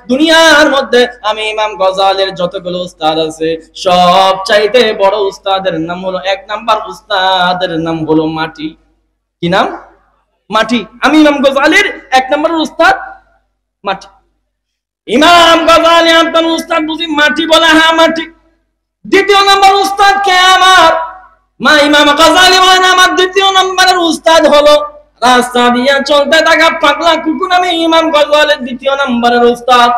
দুনিয়ার মধ্যে আমি ইমাম গজালির যতগুলো উস্তাদ আছে সব চাইতে বড় উস্তাদের নাম হলো, এক নাম্বার উস্তাদের নাম হলো মাটি। কি নাম? মাটি। আমি ইমাম গজালির এক নাম্বার উস্তাদ মাটি। ইমাম গজালি আপনার উস্তাদ বুঝি মাটি বলে? হ্যাঁ মাটি। দ্বিতীয় নাম্বার উস্তাদ কে আমার? মা ইমাম গজালি বলেন আমার দ্বিতীয় নাম্বারের উস্তাদ হলো রাস্তা দিয়ে চলতে থাকা পাগলা কুকুর। আমি ইমাম গজালির দ্বিতীয় নাম্বারের উস্তাদ।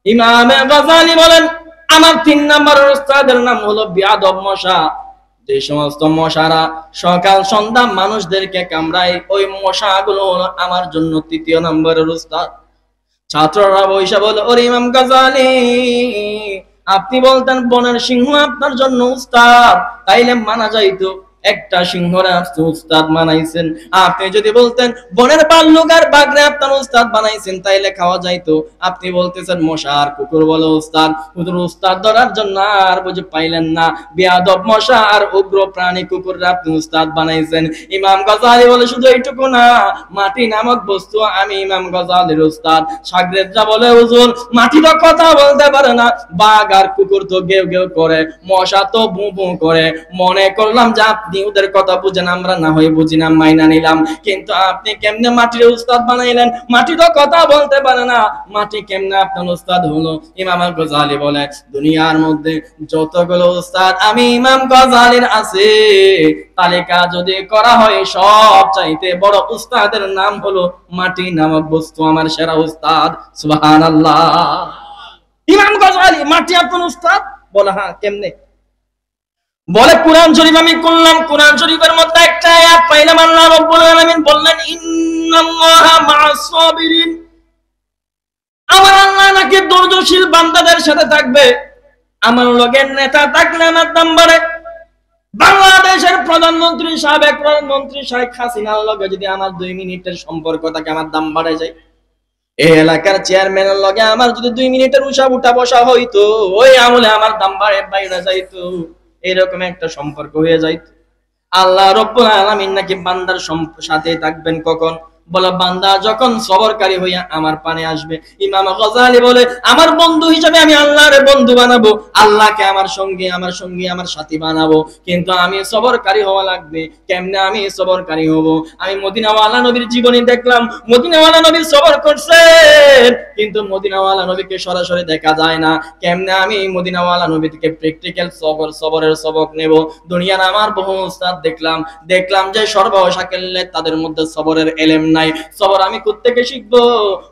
ইমাম গজালি বলেন আমার তিন নাম্বারের উস্তাদের নাম হলো বিয়াদব মশা। যে সমস্ত মশারা সকাল সন্ধ্যা মানুষদেরকে কামড়ায়, ওই মশাগুলো হলো আমার জন্য তৃতীয় নাম্বারের উস্তাদ। ছাত্ররা বৈশা বলে, ওরে ইমাম গজালি, আপনি বলতেন বনের সিংহ আপনার জন্য উস্তাদ, তাইলে মানা যাইতো। একটা সিংহরে আপনি উস্তাদ বানাইছেন। আপনি যদি বলতেন বনের ভাল্লুক আর বাঘরে আপনার উস্তাদ বানাইছেন, তাইলে খাওয়া যাইতো। আপনি বলতেছেন মশা আর কুকুর বলে উস্তাদ, হুজুর উস্তাদ ধরার জন্য আর বুঝে পাইলেন না, বেয়াদব মশা আর উগ্র প্রাণী কুকুররা আপনি উস্তাদ বানাইছেন। ইমাম গজালি বলে শুধু এইটুকু না, মাটি নামক বস্তু আমি ইমাম গজালির উস্তাদ। শাগরেদরা বলে হুজুর মাটি তো কথা বলতে পারে না, বাঘ আর কুকুর তো গেউ গেউ করে, মশা তো বু বু করে। মনে করলাম যে আপনি ওদের কথা বুঝেন, আমরা না হয়ে বুঝি না, মাইনা নিলাম। কিন্তু আপনি কেমনে মাটির উস্তাদ বানাইলেন? মাটি তো কথা বলতে পারে না, মাটি কেমনে আপনার উস্তাদ হলো? ইমাম গজালি বলে দুনিয়ার মধ্যে যতগুলো উস্তাদ আমি ইমাম গজালির আছে, তালিকা যদি করা হয় সব চাইতে বড় উস্তাদের নাম হলো মাটি নামক বস্তু আমার সেরা উস্তাদ। সুবহানাল্লাহ। ইমাম গজালি মাটি আপনার উস্তাদ? বলে হ্যাঁ। কেমনে? বলে কোরআন শরীফ আমি করলাম, কোরআন শরীফের মধ্যে একটা আয়াত পাইলাম, আল্লাহ রাব্বুল আলামিন বললেন ইন্নাল্লাহা মা'আস সাবিরিন। আমার আল্লাহ নাকি ধৈর্যশীল বান্দাদের সাথে থাকবে। আমার লগের নেতা থাকলে আমার দাম বাড়ে। বাংলাদেশের প্রধানমন্ত্রী, সাবেক প্রধানমন্ত্রী শেখ হাসিনার লগে যদি আমার 2 মিনিটের সম্পর্ক থাকে, আমার দাম বাড়ে যায়। এই এলাকার চেয়ারম্যানের লগে আমার যদি 2 মিনিটের উঠা বসা হইতো, ওই আমলে আমার দাম বাইরে যাইতো। এরকম একটা সম্পর্ক হয়ে যাইত। আল্লাহ রাব্বুল আলামিন নাকি বান্দার সাথে থাকবেন কখন? বলে বান্দা যখন সবরকারী হইয়া আমার পানে আসবে। ইমাম গজালি বলে আমার বন্ধু হিসেবে আমি আল্লাহর বন্ধু বানাবো, আল্লাহকে আমার সঙ্গী আমার সাথী বানাবো। কিন্তু আমি সবরকারী হওয়া লাগবে। কেমনে আমি সবরকারী হব? আমি মদিনাওয়ালা নবীর জীবনী দেখলাম, মদিনাওয়ালা নবী সবর করছেন, কিন্তু মদিনাওয়ালা নবীকে সরাসরি দেখা যায় না। কেমনে আমি মদিনাওয়ালা নবী থেকে প্র্যাকটিক্যাল সবরের সবক নেব? দুনিয়ার আমার বহু উস্তাদ দেখলাম যে সর্বশাকেল্লে তাদের মধ্যে সবরের এলেম নাই। সবর আমি কোত্থেকে শিখবো?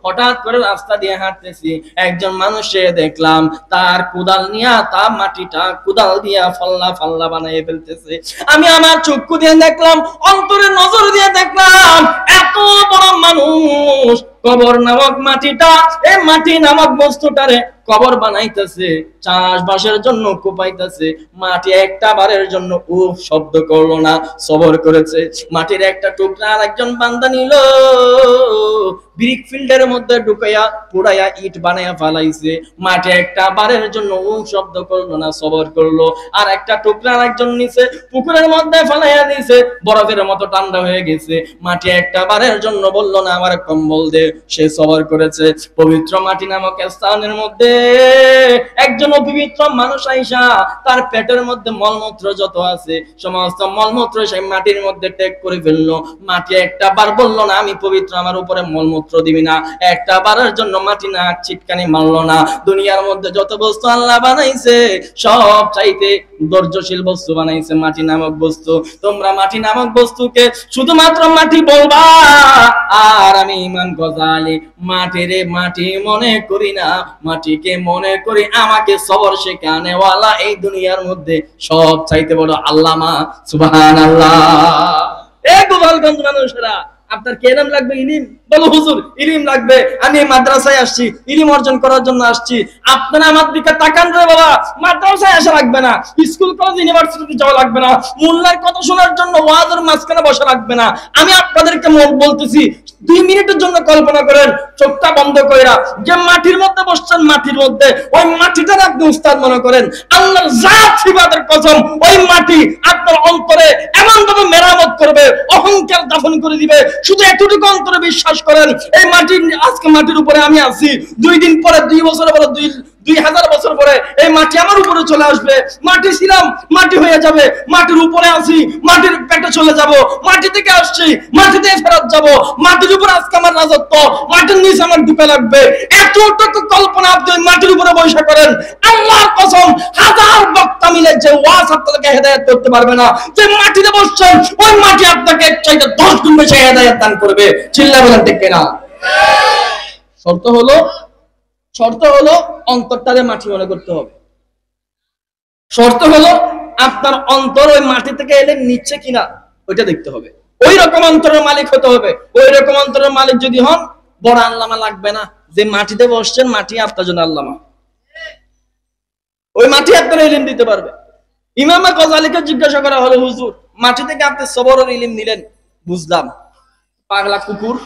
হঠাৎ করে রাস্তা দিয়ে হাঁটতেছি, একজন মানুষে দেখলাম তার কোদাল নিয়ে তার মাটিটা কোদাল দিয়া ফাল্লা বানাইয়ে ফেলতেছে। আমি আমার চক্ষু দিয়ে দেখলাম, অন্তরের নজর দিয়ে দেখলাম, এত বড় মানুষ কবর নামক মাটিটা, এই মাটি নামক বস্তুটারে কবর বানাইতেছে, চাষবাসের জন্য কোপাইতেছে। মাটি একটা বারের জন্য উফ শব্দ করলো না, সবর করেছে। মাটির একটা টুকরা আর একজন বান্দা নিল, ব্রিক ফিল্ডের মধ্যে ঢুকাইয়া পুরাইয়া ইট বানাইয়া ফালাইছে। মাটি একটা বারের জন্য উফ শব্দ করলো না, সবর করলো। আর একটা টুকরা আর একজন নিচে পুকুরের মধ্যে ফালাইয়া দিয়েছে, বরফের মতো ঠান্ডা হয়ে গেছে। মাটি একটা বারের জন্য বললো না আমার কম্বল দে, সে সবর করেছে। পবিত্র মাটি নামক স্থানের মধ্যে একজন অপবিত্র মানুষ আইসা তার পেটের মধ্যে মলমূত্র যত আছে সমস্ত মলমূত্র সেই মাটির মধ্যে টেক করে ফেললো। মাটি একটা বার বললো না আমি পবিত্র, আমার উপরে মলমূত্র দিবি না। একটা বারের জন্য মাটি না চিটকানি মারলো না। দুনিয়ার মধ্যে যত বস্তু আল্লাহ বানাইছে সব চাইতে ধৈর্যশীল বস্তু বানাইছে মাটি নামক বস্তু। তোমরা মাটি নামক বস্তুকে শুধুমাত্র মাটি বলবা, আর আমি ইমাম গজালি মাটিরে মাটি মনে করি না, মাটিকে মনে করি আমাকে সবর শেখানেওয়ালা এই দুনিয়ার মধ্যে সব চাইতে বড় আল্লামা। সুবহানাল্লাহ। এই গোপালগঞ্জ মানুষেরা আপনার কে নাম লাগবে? ইলিম। বলো হুজুর ইলিম লাগবে, আমি মাদ্রাসায় আসছি, ইলিম অর্জন করার জন্য আসছি। আপনারা আমার দিকে তাকান রে বাবা, মাদ্রাসায় আসা লাগবে না, স্কুল কলেজ ইউনিভার্সিটিতে যাওয়া লাগবে না, মোল্লার কথা শোনার জন্য ওয়াজের মাঝখানে বসা লাগবে না। আমি আপনাদেরকে বলতেছি 2 মিনিটের জন্য কল্পনা করেন, চোখটা বন্ধ কইরা যে মাটির মধ্যে বসছেন, মাটির মধ্যে ওই মাটিটার আপনি উস্তাদ মনে করেন। আল্লাহর জাত সিফাতের কসম, ওই মাটি আপনার অন্তরে এমন ভাবে মেরামত করবে, অহংকার দাফন করে দিবে। শুধু এতটুকু অন্তরে বিশ্বাস বিশ্বাস করেন এই মাটির আজকে মাটির উপরে আমি আছি, 2 দিন পরে 2 বছর পরে 2000 বছর পরে এই মাটি আমার উপরে চলে আসবে। মাটি ছিলাম, মাটি হয়ে যাবে, মাটির উপরে আছি, মাটির পেটে চলে যাব, মাটি থেকে আসছি, মাটিতে ফেরত যাব, মাটির উপরে আজকে আমার রাজত্ব, মাটির নিচে আমার ঢুকে লাগবে। এতটুকু কল্পনা আপনি মাটির উপরে বসে করেন, আল্লাহর কসম হাজার বক্তা মিলে যে ওয়াজ আপনাকে হেদায়েত করতে পারবে না। যে মাটিতে বসছেন ওই মাটি আপনাকে চাইতে 10 গুণ বেশি হেদায়েত দান করবে। চিল্লা বলেন ঠিক কিনা? শর্ত হলো অন্তরটারে মাটি মনে করতে হবে। শর্ত হলো আপনার অন্তর ওই মাটি থেকে এলে নিচ্ছে কিনা ওইটা দেখতে হবে। ওই রকম অন্তরের মালিক হতে হবে। ওই রকম অন্তরের মালিক যদি হন, বড় আল্লামা লাগবে না। যে মাটিতে বসছেন মাটি আপনার জন্য আল্লামা, ওই মাটি আপনার ইলম দিতে পারবে। ইমাম গজালিকে জিজ্ঞাসা করা হলো, হুজুর মাটি থেকে আপনি সবরের ইলম নিলেন, বুঝলাম, পাগলা কুকুর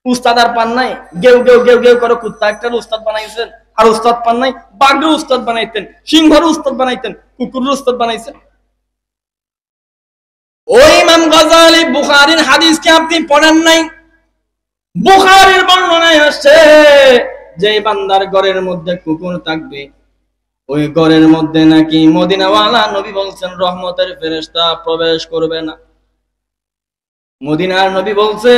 উস্তাদ আর পান নাই, গেউ গেউ গেউ গেউ করে কুত্তা একটা উস্তাদ বানাইছেন, আর উস্তাদ পান নাই, বাঘের উস্তাদ বানাইতেন, সিংহর উস্তাদ বানাইতেন, কুকুরের উস্তাদ বানাইছেন। ওই ইমাম গজালি বুখারীর হাদিসকে আপনি পড়েন নাই? বুখারীর বর্ণনায় আসছে যে বান্দার ঘরের মধ্যে কুকুর থাকবে, ওই ঘরের মধ্যে নাকি মদিনাওয়ালা নবী বলছেন রহমতের ফেরেশতা প্রবেশ করবে না। মদিনার নবী বলছে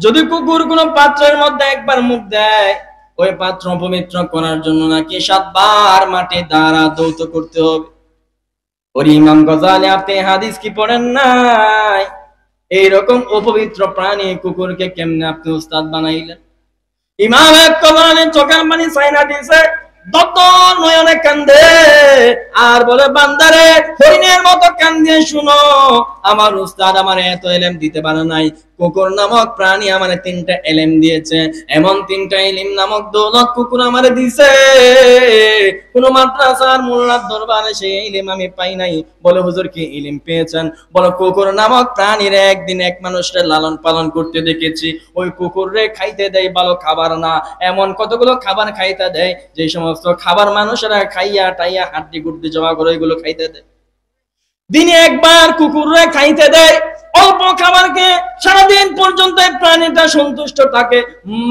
যদি কুকুর কোন পাত্রের মধ্যে একবার মুখ দেয়, ওই পাত্র পবিত্র করার জন্য নাকি 7 বার মাটি দ্বারা দৌত করতে হবে। ওর ইমাম গজালি আপনি হাদিস কি পড়েন নাই? এইরকম অপবিত্র প্রাণী কুকুরকে কেমনে আপনি উস্তাদ বানাইলেন? ইমাম গজালি চোখের পানি সাইনা দিছে, দত নয়নে কান্দে আর বলে, বান্দারে হরিণের মতো কান দিয়ে শুনো, আমার উস্তাদ আমার এত ইলম দিতে পারে নাই। কুকুর নামক প্রাণী আমারে 3টা ইলম দিয়েছে, এমন 3টা ইলম নামক দৌলত কুকুর আমারে দিছে। কোন মাদ্রাসার মোল্লার দরবারে সেই ইলম আমি পাই নাই। বলে হুজুর কি ইলম পেয়েছেন? বলে কুকুর নামক প্রাণীর একদিন এক মানুষের লালন পালন করতে দেখেছি। ওই কুকুররে খাইতে দেয় ভালো খাবার না, এমন কতগুলো খাবার খাইতে দেয় যে সমস্ত খাবার মানুষেরা খাইয়া টাইয়া হাড্ডি গুড্ডি জমা করে এগুলো খাইতে দেয়। দিনে একবার কুকুররে খাইতে দেয় অল্প খাবারকে, সারাদিন পর্যন্ত প্রাণীটা সন্তুষ্ট থাকে,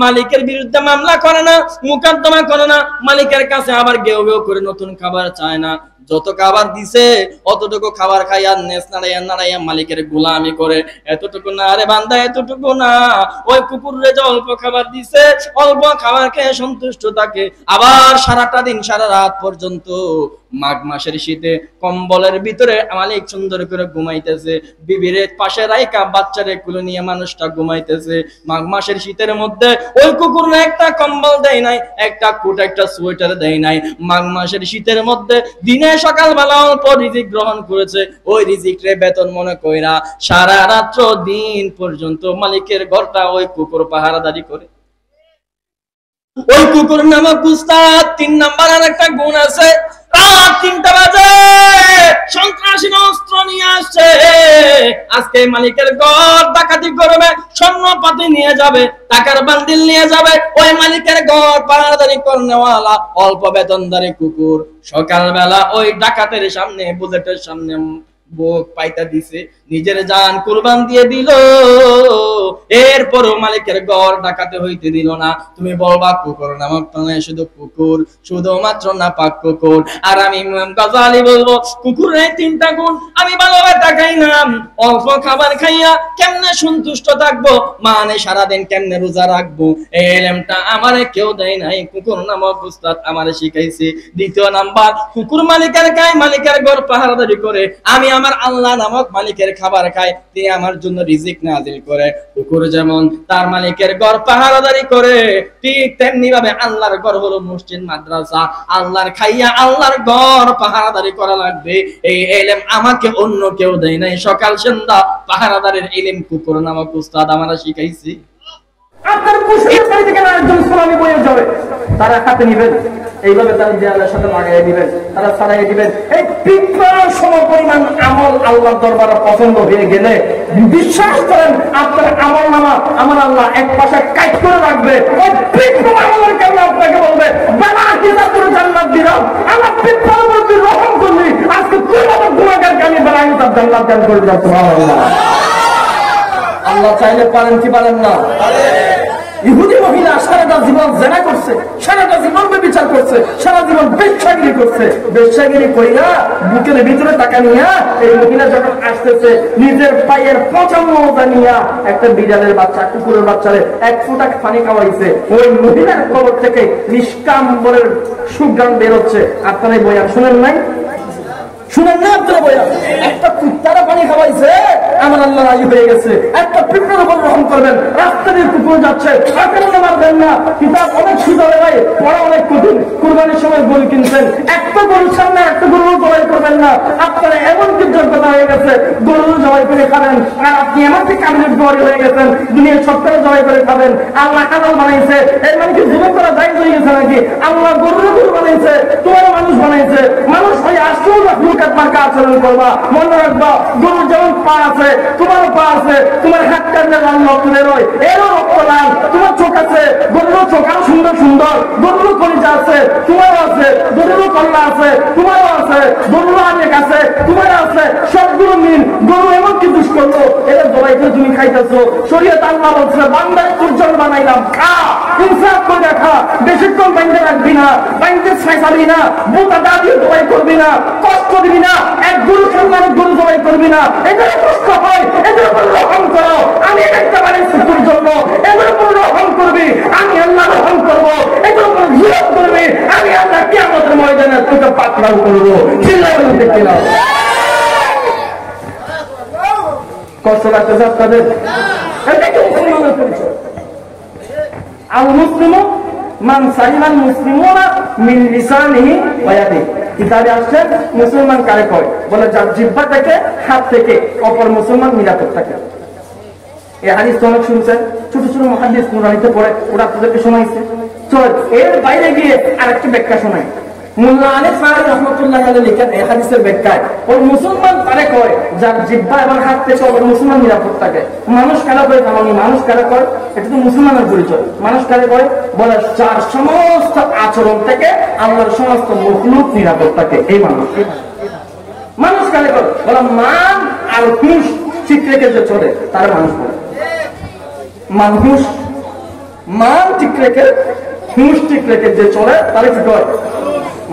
মালিকের বিরুদ্ধে মামলা করে না, মোকদ্দমা করে না, মালিকের কাছে আবার গেও গেও করে নতুন খাবার চায় না। যত খাবার দিছে অতটুকু খাবার খাইয়া নেস নাড়াইয়া নাড়াইয়া মালিকের গোলামি করে। এতটুকু না রে বান্দা, এতটুকু না। ওই কুকুররে যে অল্প খাবার দিছে, অল্প খাবার খেয়ে সন্তুষ্ট থাকে, আবার সারাটা দিন সারা রাত পর্যন্ত মাঘ মাসের শীতে কম্বলের ভিতরে মালিক সুন্দর করে ঘুমাইতেছে, বিবির পাশে রাইকা বাচ্চারে কুলে নিয়ে মানুষটা ঘুমাইতেছে। মাঘ মাসের শীতের মধ্যে ওই কুকুর না একটা কম্বল দেয় নাই, একটা কোট একটা সোয়েটার দেয় নাই। মাঘ মাসের শীতের মধ্যে দিনে সকালবেলা অল্প রিজিক গ্রহণ করেছে, ওই রিজিকরে বেতন মনে কইরা সারা রাত্র দিন পর্যন্ত মালিকের ঘরটা ওই কুকুর পাহারাদারি করে। ওই কুকুর নামক উস্তাদ 3 নাম্বার আর একটা গুণ আছে। রাত 3টা বাজে সন্ত্রাসী অস্ত্র নিয়ে আসছে, আজকে মালিকের ঘর ডাকাতি করবে, স্বর্ণপাতি নিয়ে যাবে, টাকার বান্ডিল নিয়ে যাবে। ওই মালিকের ঘর পাহারাদারি করনেওয়ালা অল্প বেতনদারি কুকুর সকালবেলা ওই ডাকাতের সামনে, বুলেটের সামনে বুক পাইতা দিছে, নিজের জান কুরবান দিয়ে দিল, এরপরও মালিকের ঘর ডাকাতে হইতে দিল না। তুমি বলবা কুকুর নামক প্রাণী শুধু কুকুর, শুধুমাত্র নাপাক কুকুর। আর আমি ইমাম গজালি বলবো কুকুরের 3টা গুণ আমি ভালোভাবে তাকাই না। অল্প খাবার খাইয়া কেমনে সন্তুষ্ট থাকবো, মানে সারাদিন কেমনে রোজা রাখবো, এই ইলমটা আমারে কেউ দেয় নাই, কুকুর নামক উস্তাদ আমারে শিখাইছে। 2 নাম্বার, কুকুর মালিকের গায়ে মালিকের ঘর পাহারাদারি করে, আমি আমার আল্লাহ নামক মালিকের খাবার খাই, তিনি আমার জন্য রিজিক নাজিল করে। কুকুর যেমন তার মালিকের ঘর পাহারাদারি করে, ঠিক তেমনি ভাবে আল্লাহর ঘর হলো মসজিদ মাদ্রাসা। আল্লাহর খাইয়া আল্লাহর ঘর পাহারাদারি করা লাগবে, এই ইলম আমাকে অন্য কেউ দেয় নাই। সকাল সন্ধ্যা পাহারাদারের ইলম কুকুর নামক উস্তাদ আমরা শিখাইছি। আপনার পুষ্টির বাড়ি থেকে একজন সালামি বয়ে যাবে, তারা হাতে নিবেন, এইভাবে তারা দেয়ালের সাথে লাগাই দিবেন, তারা ছাড়াই দিবেন। এই পিঁপড়ার সমপরিমাণ আমল আল্লাহর দরবারে পছন্দ হয়ে গেলে বিশ্বাস করেন আপনার আমল নামা আমার আল্লাহ এক পাশে কাট করে রাখবে। ওই পিঁপড়ার আমলের কারণে আপনাকে বলবে বেলা কিনা করে জান্নাত দিলাম, আমার পিঁপড়ার মধ্যে রহম করলি, আজকে তুই মতো গুণাগারকে আমি বেলা কিনা জান্নাত দান করে দিলাম। সুবহানাল্লাহ। আল্লাহ চাইলে পারেন কি পারেন না? ইহুদি মহিলা সারাটা জীবন জেনা করছে, সারাটা জীবন বিচার করছে, সারা জীবন বেশ্যাগিরি করছে। বেশ্যাগিরি কইরা বুকের ভিতরে টাকা নিয়া এই মহিলা যখন আসতেছে নিজের পায়ের পচা মোজা নিয়া একটা বিড়ালের বাচ্চা, কুকুরের বাচ্চারে এক ফোঁটা পানি খাওয়াইছে। ওই মহিলার কবর থেকে নিষ্কাম্বরের সুঘ্রাণ বেরোচ্ছে। আপনারা এই বয়ান শুনেন নাই? শুনেন না আপনারা বয়ান? একটা কুত্তারা পানি খাওয়াইছে, আমার আল্লাহ রাজি হয়ে গেছে। একটা পিঁপড়ার উপর রহম করবেন, রাস্তা দিয়ে কুকুর যাচ্ছে, আপনারা মারবেন না। কিতাব অনেক সুযোগ ভাই, পড়া অনেক কঠিন। কুরবানির সময় গরু কিনছেন, একটা গরুর সামনে একটা গরু জবাই করবেন না। আপনারা এমন কি যোগ্যতা হয়ে গেছে গরু জবাই করে খাবেন, আর আপনি এমন কি কাবিনের জবাই হয়ে গেছেন দুনিয়ার সবটাকে জবাই করে খাবেন। আল্লাহ হালাল বানাইছে, এর মানে কি জুলুম করা দায়িত্ব হয়ে গেছে নাকি? আল্লাহ গরু বানাইছে, তোমার মানুষ বানাইছে। মানুষ হয়ে আসলেও মার্কা আচরণ করবা। মনে রাখবা, গরুর যেমন পা আছে তোমারও পা আছে, তোমার হাত কাটলে লাল রক্ত বেরোয়, এরও রক্ত লাল। তোমার চোখ আছে, গরুরও চোখ আরো সুন্দর সুন্দর, গরুরও কলিজা আছে তোমারও আছে, গরুরও কল্লা আছে তোমারও আছে, গরুরও আবেগ আছে তোমারও আছে, সবগুলো মিল। গরু এমন কি দুষ করলো, এটা জবাই করে তুমি খাইতেছো। শরীয়ত আল্লাহ বলছে বান্দায় উজ্জ্বল বানাইলাম, খা, ইনসাফ করে খা, বেশিক্ষণ বাইন্দে রাখবি না, বাইন্দে ছাইছাবি না, বোতা দাঁড়িয়ে জবাই করবি না, কষ্ট দিবি না, এক গরু সম্মান গরু জবাই করবি না। এদের কষ্ট হয়, এদের উপর রহম করো। আমি একটা বানিয়েছি তোর জন্য, এদের উপর রহম করবি, আমি আল্লাহ রহম করবো। এদের উপর জুলুম করবি, আমি আল্লাহ কিয়ামতের ময়দানে তোকে পাকড়াও করবো। চিল্লায় বলতে কিনা কষ্ট লাগতেছে আপনাদের? এটা কি মুসলমানের পরিচয়? আল মুসলিমু মান সালিমাল মুসলিমুনা মিন লিসানিহি ওয়া ইয়াদিহি। কিতাবে আসছে মুসলমান কারে কয়, বলে যার জিহ্বা থেকে, হাত থেকে অপর মুসলমান নিরাপদ থাকে। এই হাদিস তো অনেক শুনছেন, ছোট ছোট মুহাদ্দিস নুরানিতে পড়ে, ওরা আপনাদেরকে শোনাইছে। চল এর বাইরে গিয়ে আরেকটা ব্যাখ্যা শোনাই। মুল্লা আলী সাহেব রহমতুল্লাহ আলাইহি লিখেন এই হাদিসের ব্যাখ্যায়, ওই মুসলমান তারে কয় যার জিহ্বা এবং হাত থেকে অপর মুসলমান নিরাপদ থাকে। মানুষ কারা কয় জানি? মানুষ কারা কয়? এটা তো মুসলমানের পরিচয়। মানুষ কারে কয়? বলে যার সমস্ত আচরণ থেকে আল্লাহর সমস্ত মখলুক নিরাপদ থাকে, এই মানুষ। মানুষ কারে কয়? বলে মান আর হুঁশ ঠিক রেখে যে চলে তার মানুষ বলে। মানুষ মান ঠিক রেখে, হুঁশ ঠিক রেখে যে চলে তারে কি কয়?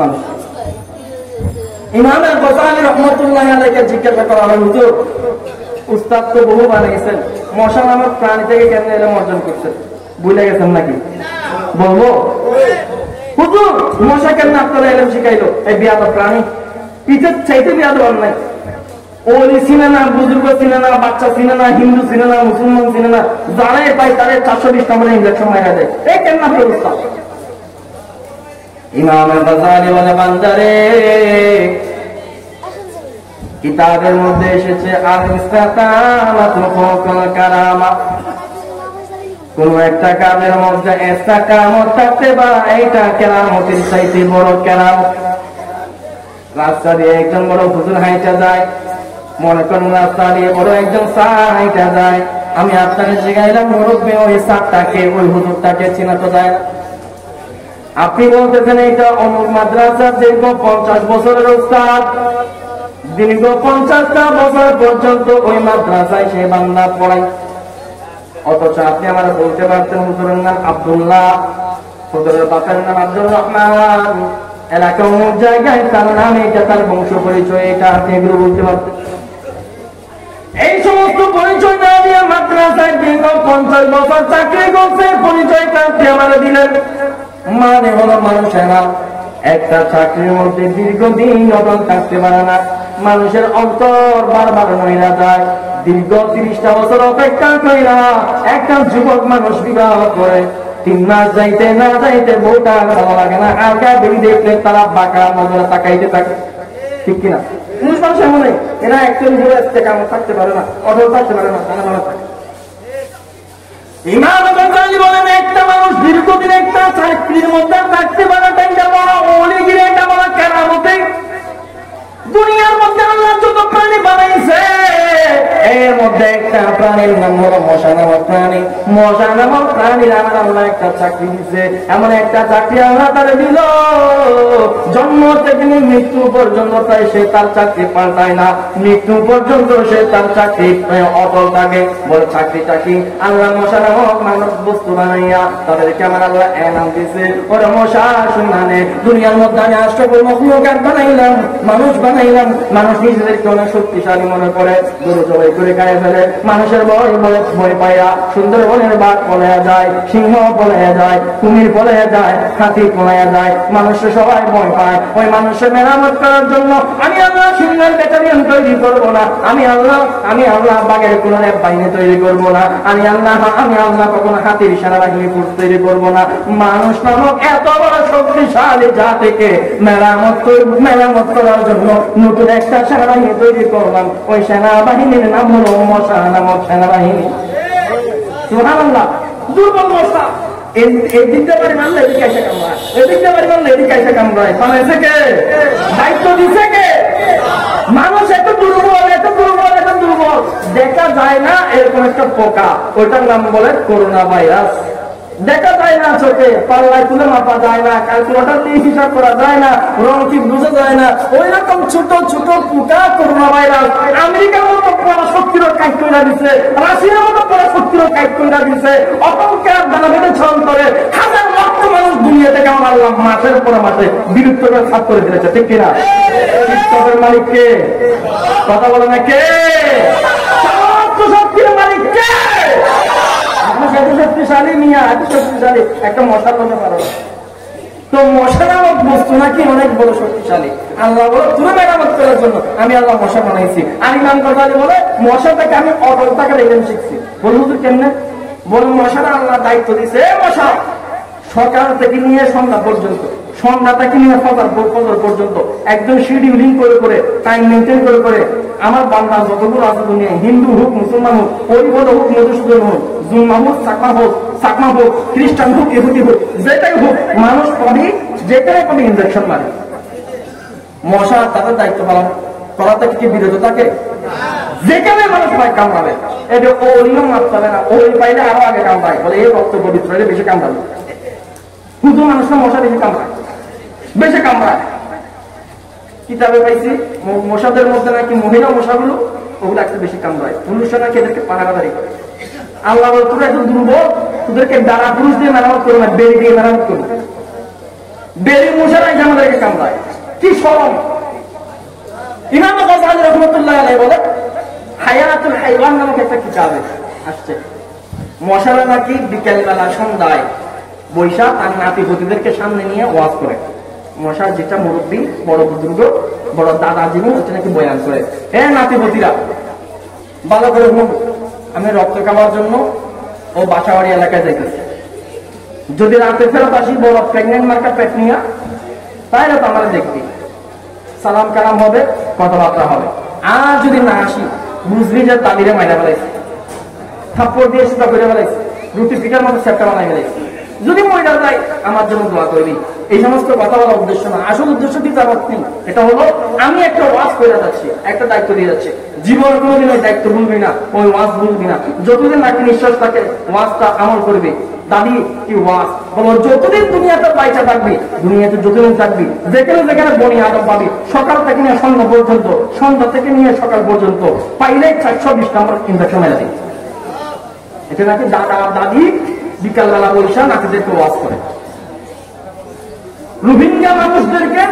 মানুষ। ইমাম গজালি রহমতুল্লাহ আলাইহি জিজ্ঞাসা করা হয়, হুজুর উস্তাদ তো বহু বানিয়েছেন, মশা নামক প্রাণী থেকে কেন এলেম অর্জন করছেন, ভুলে গেছেন নাকি? বলবো হুজুর মশা কেন আপনারা এলেম শিখাইলো? এই বিয়াদব প্রাণী, পিঠের চাইতে বিয়াদব অন্যায়। ওলি চিনে না, বুজুর্গ চিনে না, বাচ্চা চিনে না, হিন্দু চিনে না, মুসলমান চিনে না, যারাই পাই তাদের 420 নম্বরে ইঞ্জেকশন মারা দেয়। এই কেন আপনার উস্তাদ? ইমাম গজালি বলে, বান্দারে কিতাবের মধ্যে এসেছে আল ইসতাকামাতু ফাওকাল কারামা, কোন একটা কাজের মধ্যে ইসতাকামত থাকতে বা এইটা কেরামতের চাইতে বড় কেরামত। রাস্তা দিয়ে একজন বড় হুজুর হাইটা যায়, মনে করেন রাস্তা দিয়ে বড় একজন স্যার হাইটা যায়, আমি আপনাকে জিজ্ঞাইলাম মুরব্বী ওই স্যারটাকে, ওই হুজুরটাকে চেনা তো যায় না। আপনি বলতেছেন এটা অমুক মাদ্রাসার দীর্ঘ 50 বছরের উস্তাদ, দীর্ঘ 50টা বছর পর্যন্ত ওই মাদ্রাসায় সে বান্দা পড়ায়। অথচ আপনি আমার বলতে পারতেন হুজুরের নাম আব্দুল্লাহ, হুজুরের বাপের নাম আব্দুর রহমান, এলাকা অমুক জায়গায় তার নাম এটা, তার বংশ পরিচয় এটা, আপনি এগুলো বলতে পারতেন। এই সমস্ত পরিচয় না দিয়ে মাদ্রাসায় দীর্ঘ 50 বছর চাকরি করছে, পরিচয়টা আপনি আমার দিলেন। মানে হলো মানুষেরা একটা চাকরির মধ্যে দীর্ঘদিন অটল থাকতে পারে না, মানুষের অন্তর বারবার নইরা যায়। দীর্ঘ 30টা বছর অপেক্ষা কইরা একটা যুবক মানুষ বিবাহ করে, 3 মাস যাইতে না যাইতে বউটা ভালো লাগে না, আর গা বেরিয়ে দেখলে তারা বাঁকা নজরে তাকাইতে থাকে, ঠিক কিনা? পুরুষ মানুষ এমন নেই, এরা একজন ঘুরে আসতে কাম থাকতে পারে না, অটল থাকতে পারে না, থাকে। ইমাম গজালি বলেন একটা মানুষ দীর্ঘদিন একটা চাকরির মধ্যে থাকতে পারে, এটা বড় ওলিগিরি, এটা বড় কেরামতে। দুনিয়ার মধ্যে আল্লাহ যত প্রাণী বানাইছে এর মধ্যে একটা প্রাণীর নাম হলো মশা নামক প্রাণী। মশা নামক প্রাণীর আমার আল্লাহ একটা চাকরি দিচ্ছে, এমন একটা চাকরি আল্লাহ তারে দিল, জন্ম থেকে মৃত্যু পর্যন্ত তাই সে তার চাকরি পাল্টায় না, মৃত্যু পর্যন্ত সে তার চাকরি অটল থাকে। বলে চাকরিটা কি? আল্লাহ মশা নামক মানব বস্তু বানাইয়া তাদেরকে আমার আল্লাহ নাম দিয়েছে, ওরা মশা শুনানে দুনিয়ার মধ্যে আমি আষ্টকল মখলুকাত বানাইলাম, মানুষ বানাইলাম। মানুষ নিজেদেরকে অনেক শক্তিশালী মনে করে, গরু জবাই করে গায়ে ফেলে, মানুষের ভয় পাইয়া সুন্দরবনের বাঘ পলাইয়া যায়, সিংহ পলাইয়া যায়, কুমির পলাইয়া যায়, হাতি পলাইয়া যায়, মানুষের সবাই ভয় পায়। ওই মানুষের মেরামত করার জন্য আমি আল্লাহ সিংহের ব্যাটালিয়ন তৈরি করবো না, আমি আল্লাহ বাঘের কোন বাহিনী তৈরি করবো না, আমি আল্লাহ কখনো হাতির সেনাবাহিনী ফোর্স তৈরি করবো না। মানুষ নামক এত বড় শক্তিশালী জাতিকে মেরামত করার জন্য নতুন একটা সেনাবাহিনী তৈরি করলাম, ওই সেনাবাহিনীর নাম হলো মশা নামক সেনাবাহিনী। সুবহানাল্লাহ। দুর্বল মশা এই দিকটা পারি মানলে এদিকে এসে কামড়ায়, এদিকটা পারি মানলে এদিকে এসে কামড়ায়। বানাইছে কে? দায়িত্ব দিছে কে? মানুষ এত দুর্বল, এত দুর্বল, এত দুর্বল, দেখা যায় না এরকম একটা পোকা, ওইটার নাম বলে করোনা ভাইরাস। দেখা যায় না চোখে, পাল্লায় তুলে মাপা যায় না, ক্যালকুলেটর দিয়ে হিসাব করা যায় না, রং ঠিক বুঝা যায় না, ওই রকম ছোট ছোট পোকা করোনা ভাইরাস। আমেরিকার মতো পরাশক্তির কাজ করে দিচ্ছে, রাশিয়ার মতো পরাশক্তির কাজ করে দিচ্ছে, অপঙ্কার দানাভেদে ছড়ন করে হাজার লক্ষ মানুষ দুনিয়া থেকে আমার আল্লাহ মাসের পর মাসে বিলুপ্ত করে সাফ করে দিয়েছে, ঠিক কিনা? কৃষ্ণের মালিক কে? কথা বলে না কে? শক্তির মালিক কে? এত শক্তিশালী মিয়া, এত শক্তিশালী একটা মশা বলতে পারো। তো মশা নামক বস্তু নাকি অনেক বড় শক্তিশালী। আল্লাহ বলে তুমি মেরামত করার জন্য আমি আল্লাহ মশা বানাইছি। আর ইমাম গজালি বলে মশাটাকে আমি অটল থাকার এলেন শিখছি। বলুন তো কেমনে? বলুন মশাটা আল্লাহ দায়িত্ব দিছে, মশা সকাল থেকে নিয়ে সন্ধ্যা পর্যন্ত, সন্ধ্যা থেকে নিয়ে ফজর পর্যন্ত একদম শিডিউলিং করে টাইম মেনটেন করে আমার বান্দা যতগুলো আছে দুনিয়া, হিন্দু হোক, মুসলমান হোক, পরিবদ হোক, মধুসূদন হোক, জুম্মা হোক, চাকমা হোক, খ্রিস্টান হোক, ইহুদি হোক, যেটাই হোক, মানুষ পাবি যেটাই পাবি ইনজেকশন মারে। মশা তাদের দায়িত্ব পালন করা থেকে কি বিরত থাকে? যেখানে মানুষ পায় কামড়াবে, এটা ওরিও মাপ পাবে না, ওই পাইলে আরো আগে কামড়ায়, বলে এই রক্ত পবিত্র বেশি কামড়াবে। শুধু মানুষরা মশা বেশি কামড়ায়। কিতাবে পাইছি মশাদের মধ্যে নাকি মহিলা মশাগুলো ওগুলো একটু বেশি কামড়ায়, পুরুষরা নাকি এদেরকে পাহারাদারি করে। আল্লাহ বলে তোরা একটু দুর্বল, তোদেরকে দ্বারা পুরুষ দিয়ে মেরামত করবে না, বেরি দিয়ে মেরামত করবে। বেরি মশারাই আমাদেরকে কামড়ায়, কি সরম। ইমাম গজালি রাহমাতুল্লাহ আলাইহি বলে হায়াতুল হাইওয়ান নামক একটা কিতাবে আসছে, মশারা নাকি বিকেলবেলা সন্ধ্যায় বৈশা তার নাতি পতিদেরকে সামনে নিয়ে ওয়াজ করে। মশার যেটা মুরব্বী, বড় বুজুর্গ, বড় দাদা যিনি, হচ্ছে নাকি বয়ান করে, এ নাতি পতিরা ভালো করে শুনুন, আমি রক্ত খাওয়ার জন্য ও বাসাবাড়ি এলাকায় যাইতেছি। যদি রাতে ফেরত আসি বড় প্রেগনেন্ট মার্কা পেট নিয়ে, তাহলে তো আমরা দেখবি, সালাম কালাম হবে, কথাবার্তা হবে। আর যদি না আসি বুঝবি যে তাদিরে মাইরা ফেলাইছে, থাপ্পড় দিয়ে সুতা করে ফেলাইছে, রুটি পিঠার মতো সেপটা বানাই ফেলাইছে। যদি মহিলা যায় আমার জন্য দোয়া করবি। এই সমস্ত কথা বলার উদ্দেশ্য না, আসল উদ্দেশ্য কি জানো? এটা হলো আমি একটা ওয়াজ করে যাচ্ছি, একটা দায়িত্ব দিয়ে যাচ্ছি, জীবন কোনোদিন ওই দায়িত্ব ভুলবি না, ওই ওয়াজ ভুলবি না। যতদিন নাকি নিঃশ্বাস থাকে ওয়াজটা আমল করবি। দাদি কি ওয়াজ বলো, যতদিন দুনিয়াতে পয়সা থাকবি, দুনিয়াতে যতদিন থাকবি, যেখানে বনি আদম পাবি, সকাল থেকে নিয়ে সন্ধ্যা পর্যন্ত, সন্ধ্যা থেকে নিয়ে সকাল পর্যন্ত পাইলে 420 নম্বর ইনজেকশন মেরে দিই। এটা নাকি দাদা দাদি বিকালবেলা বৈশা নাতিদেরকে ওয়াজ করে। রোহিঙ্গা মানুষদেরকে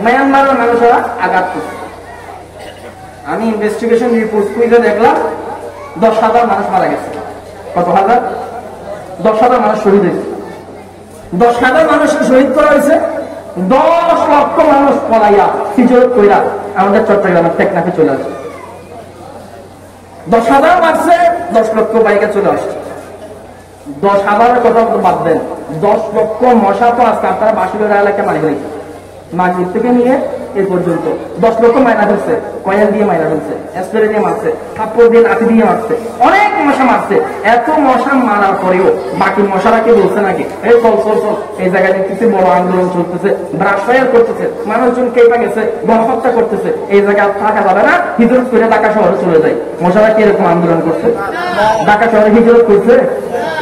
মায়ানমারের মানুষেরা আঘাত করছে। আমি ইনভেস্টিগেশন রিপোর্ট খুঁজে দেখলাম 10,000 মানুষ মারা গেছে। কত হাজার? 10,000 মানুষ শহীদ হয়েছে। 10,000 মানুষকে শহীদ করা হয়েছে, 10 লক্ষ মানুষ পলাইয়া হিজরত কইরা আমাদের চট্টগ্রামের টেকনাফে চলে আসছে। 10,000 মারছে, 10 লক্ষ বাইকে চলে আসছে। 10,000 কথা বাদ দেন, 10 লক্ষ মশা তো আজকে আপনারা বাসুলের এলাকায় মারি ফেলেছে। মাগরিব থেকে নিয়ে এই পর্যন্ত 10 লক্ষ মাইনা ফেলছে, কয়েন দিয়ে মাইনা ফেলছে, স্প্রে দিয়ে মারছে, থাপ্পড় দিয়ে লাঠি দিয়ে মারছে, অনেক মশা মারছে। এত মশা মারার পরেও বাকি মশারা কি বলছে নাকি এই চল চল চল, এই জায়গায় দেখতেছে বড় আন্দোলন চলতেছে, ব্রাশ ফায়ার করতেছে, মানুষজন কেপা গেছে, গণহত্যা করতেছে, এই জায়গায় থাকা যাবে না, হিজরত করে ঢাকা শহরে চলে যায়। মশারা কি এরকম আন্দোলন করছে? ঢাকা শহরে হিজরত করছে?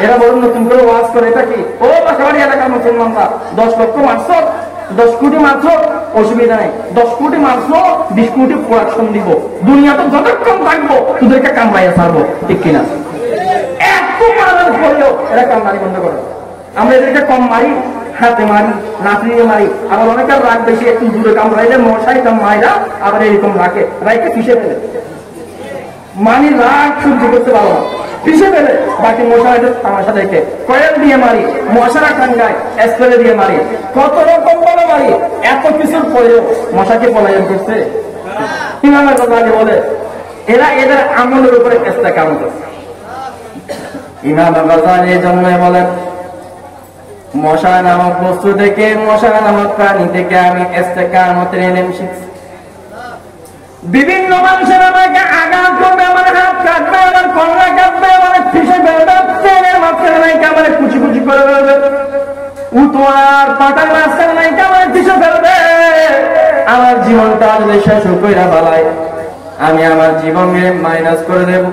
এরা বড় নতুন করে ওয়াজ করে এটা কি, ও বাসাবাড়ি এলাকার মুসলমানরা 10 লক্ষ মারছ, 10 কোটি মারছ, অসুবিধা নাই, 10 কোটি মারছ, 20 কোটি প্রোডাকশন দিব, দুনিয়া তো যতক্ষণ থাকবো তোদেরকে কামড়াইয়া ছাড়বো, ঠিক কিনা? এত মারার পরেও এরা কামড়ানি বন্ধ করে। আমরা এদেরকে কম মারি, হাতে মারি, লাঠি দিয়ে মারি, আবার অনেকের রাগ বেশি, একটু দূরে কামড়াইলে মশাই কামড়াইরা আবার এরকম রাখে, রাইকে পিষে ফেলে, মানি রাগ সহ্য করতে পারো না, পিষে ফেলে বাকি মশাইদের তামাশা দেখে কয়েল দিয়ে মারি, মশারা টাঙ্গায়, স্প্রে দিয়ে মারি, কত রকম বলে মারি। এত কিছুর পরেও মশাকে পলায়ন করছে। ইমাম গাজ্জালী বলে এরা এদের আমলের উপরে ইস্তেকাম করছে। ইমাম গাজ্জালী এই জন্যই বলেন মশা নামক বস্তু থেকে, মশা নামক প্রাণী থেকে আমি ইস্তেকামতের ইলম শিখছি। বিভিন্ন মানুষের আমাকে আঘাত করবে, আমার হাত কাটবে, আমার কন্যা কাটবে, আমার ফিসে ফেলবে, ট্রেনের মাঝখানে নাইকে আমার কুচি কুচি করে ফেলবে, উতোয়ার পাটার মাঝখানে নাইকে আমার ফিসে ফেলবে। আমার জীবনটা যদি শেষ কইরা ফেলায়, আমি আমার জীবনকে মাইনাস করে দেব।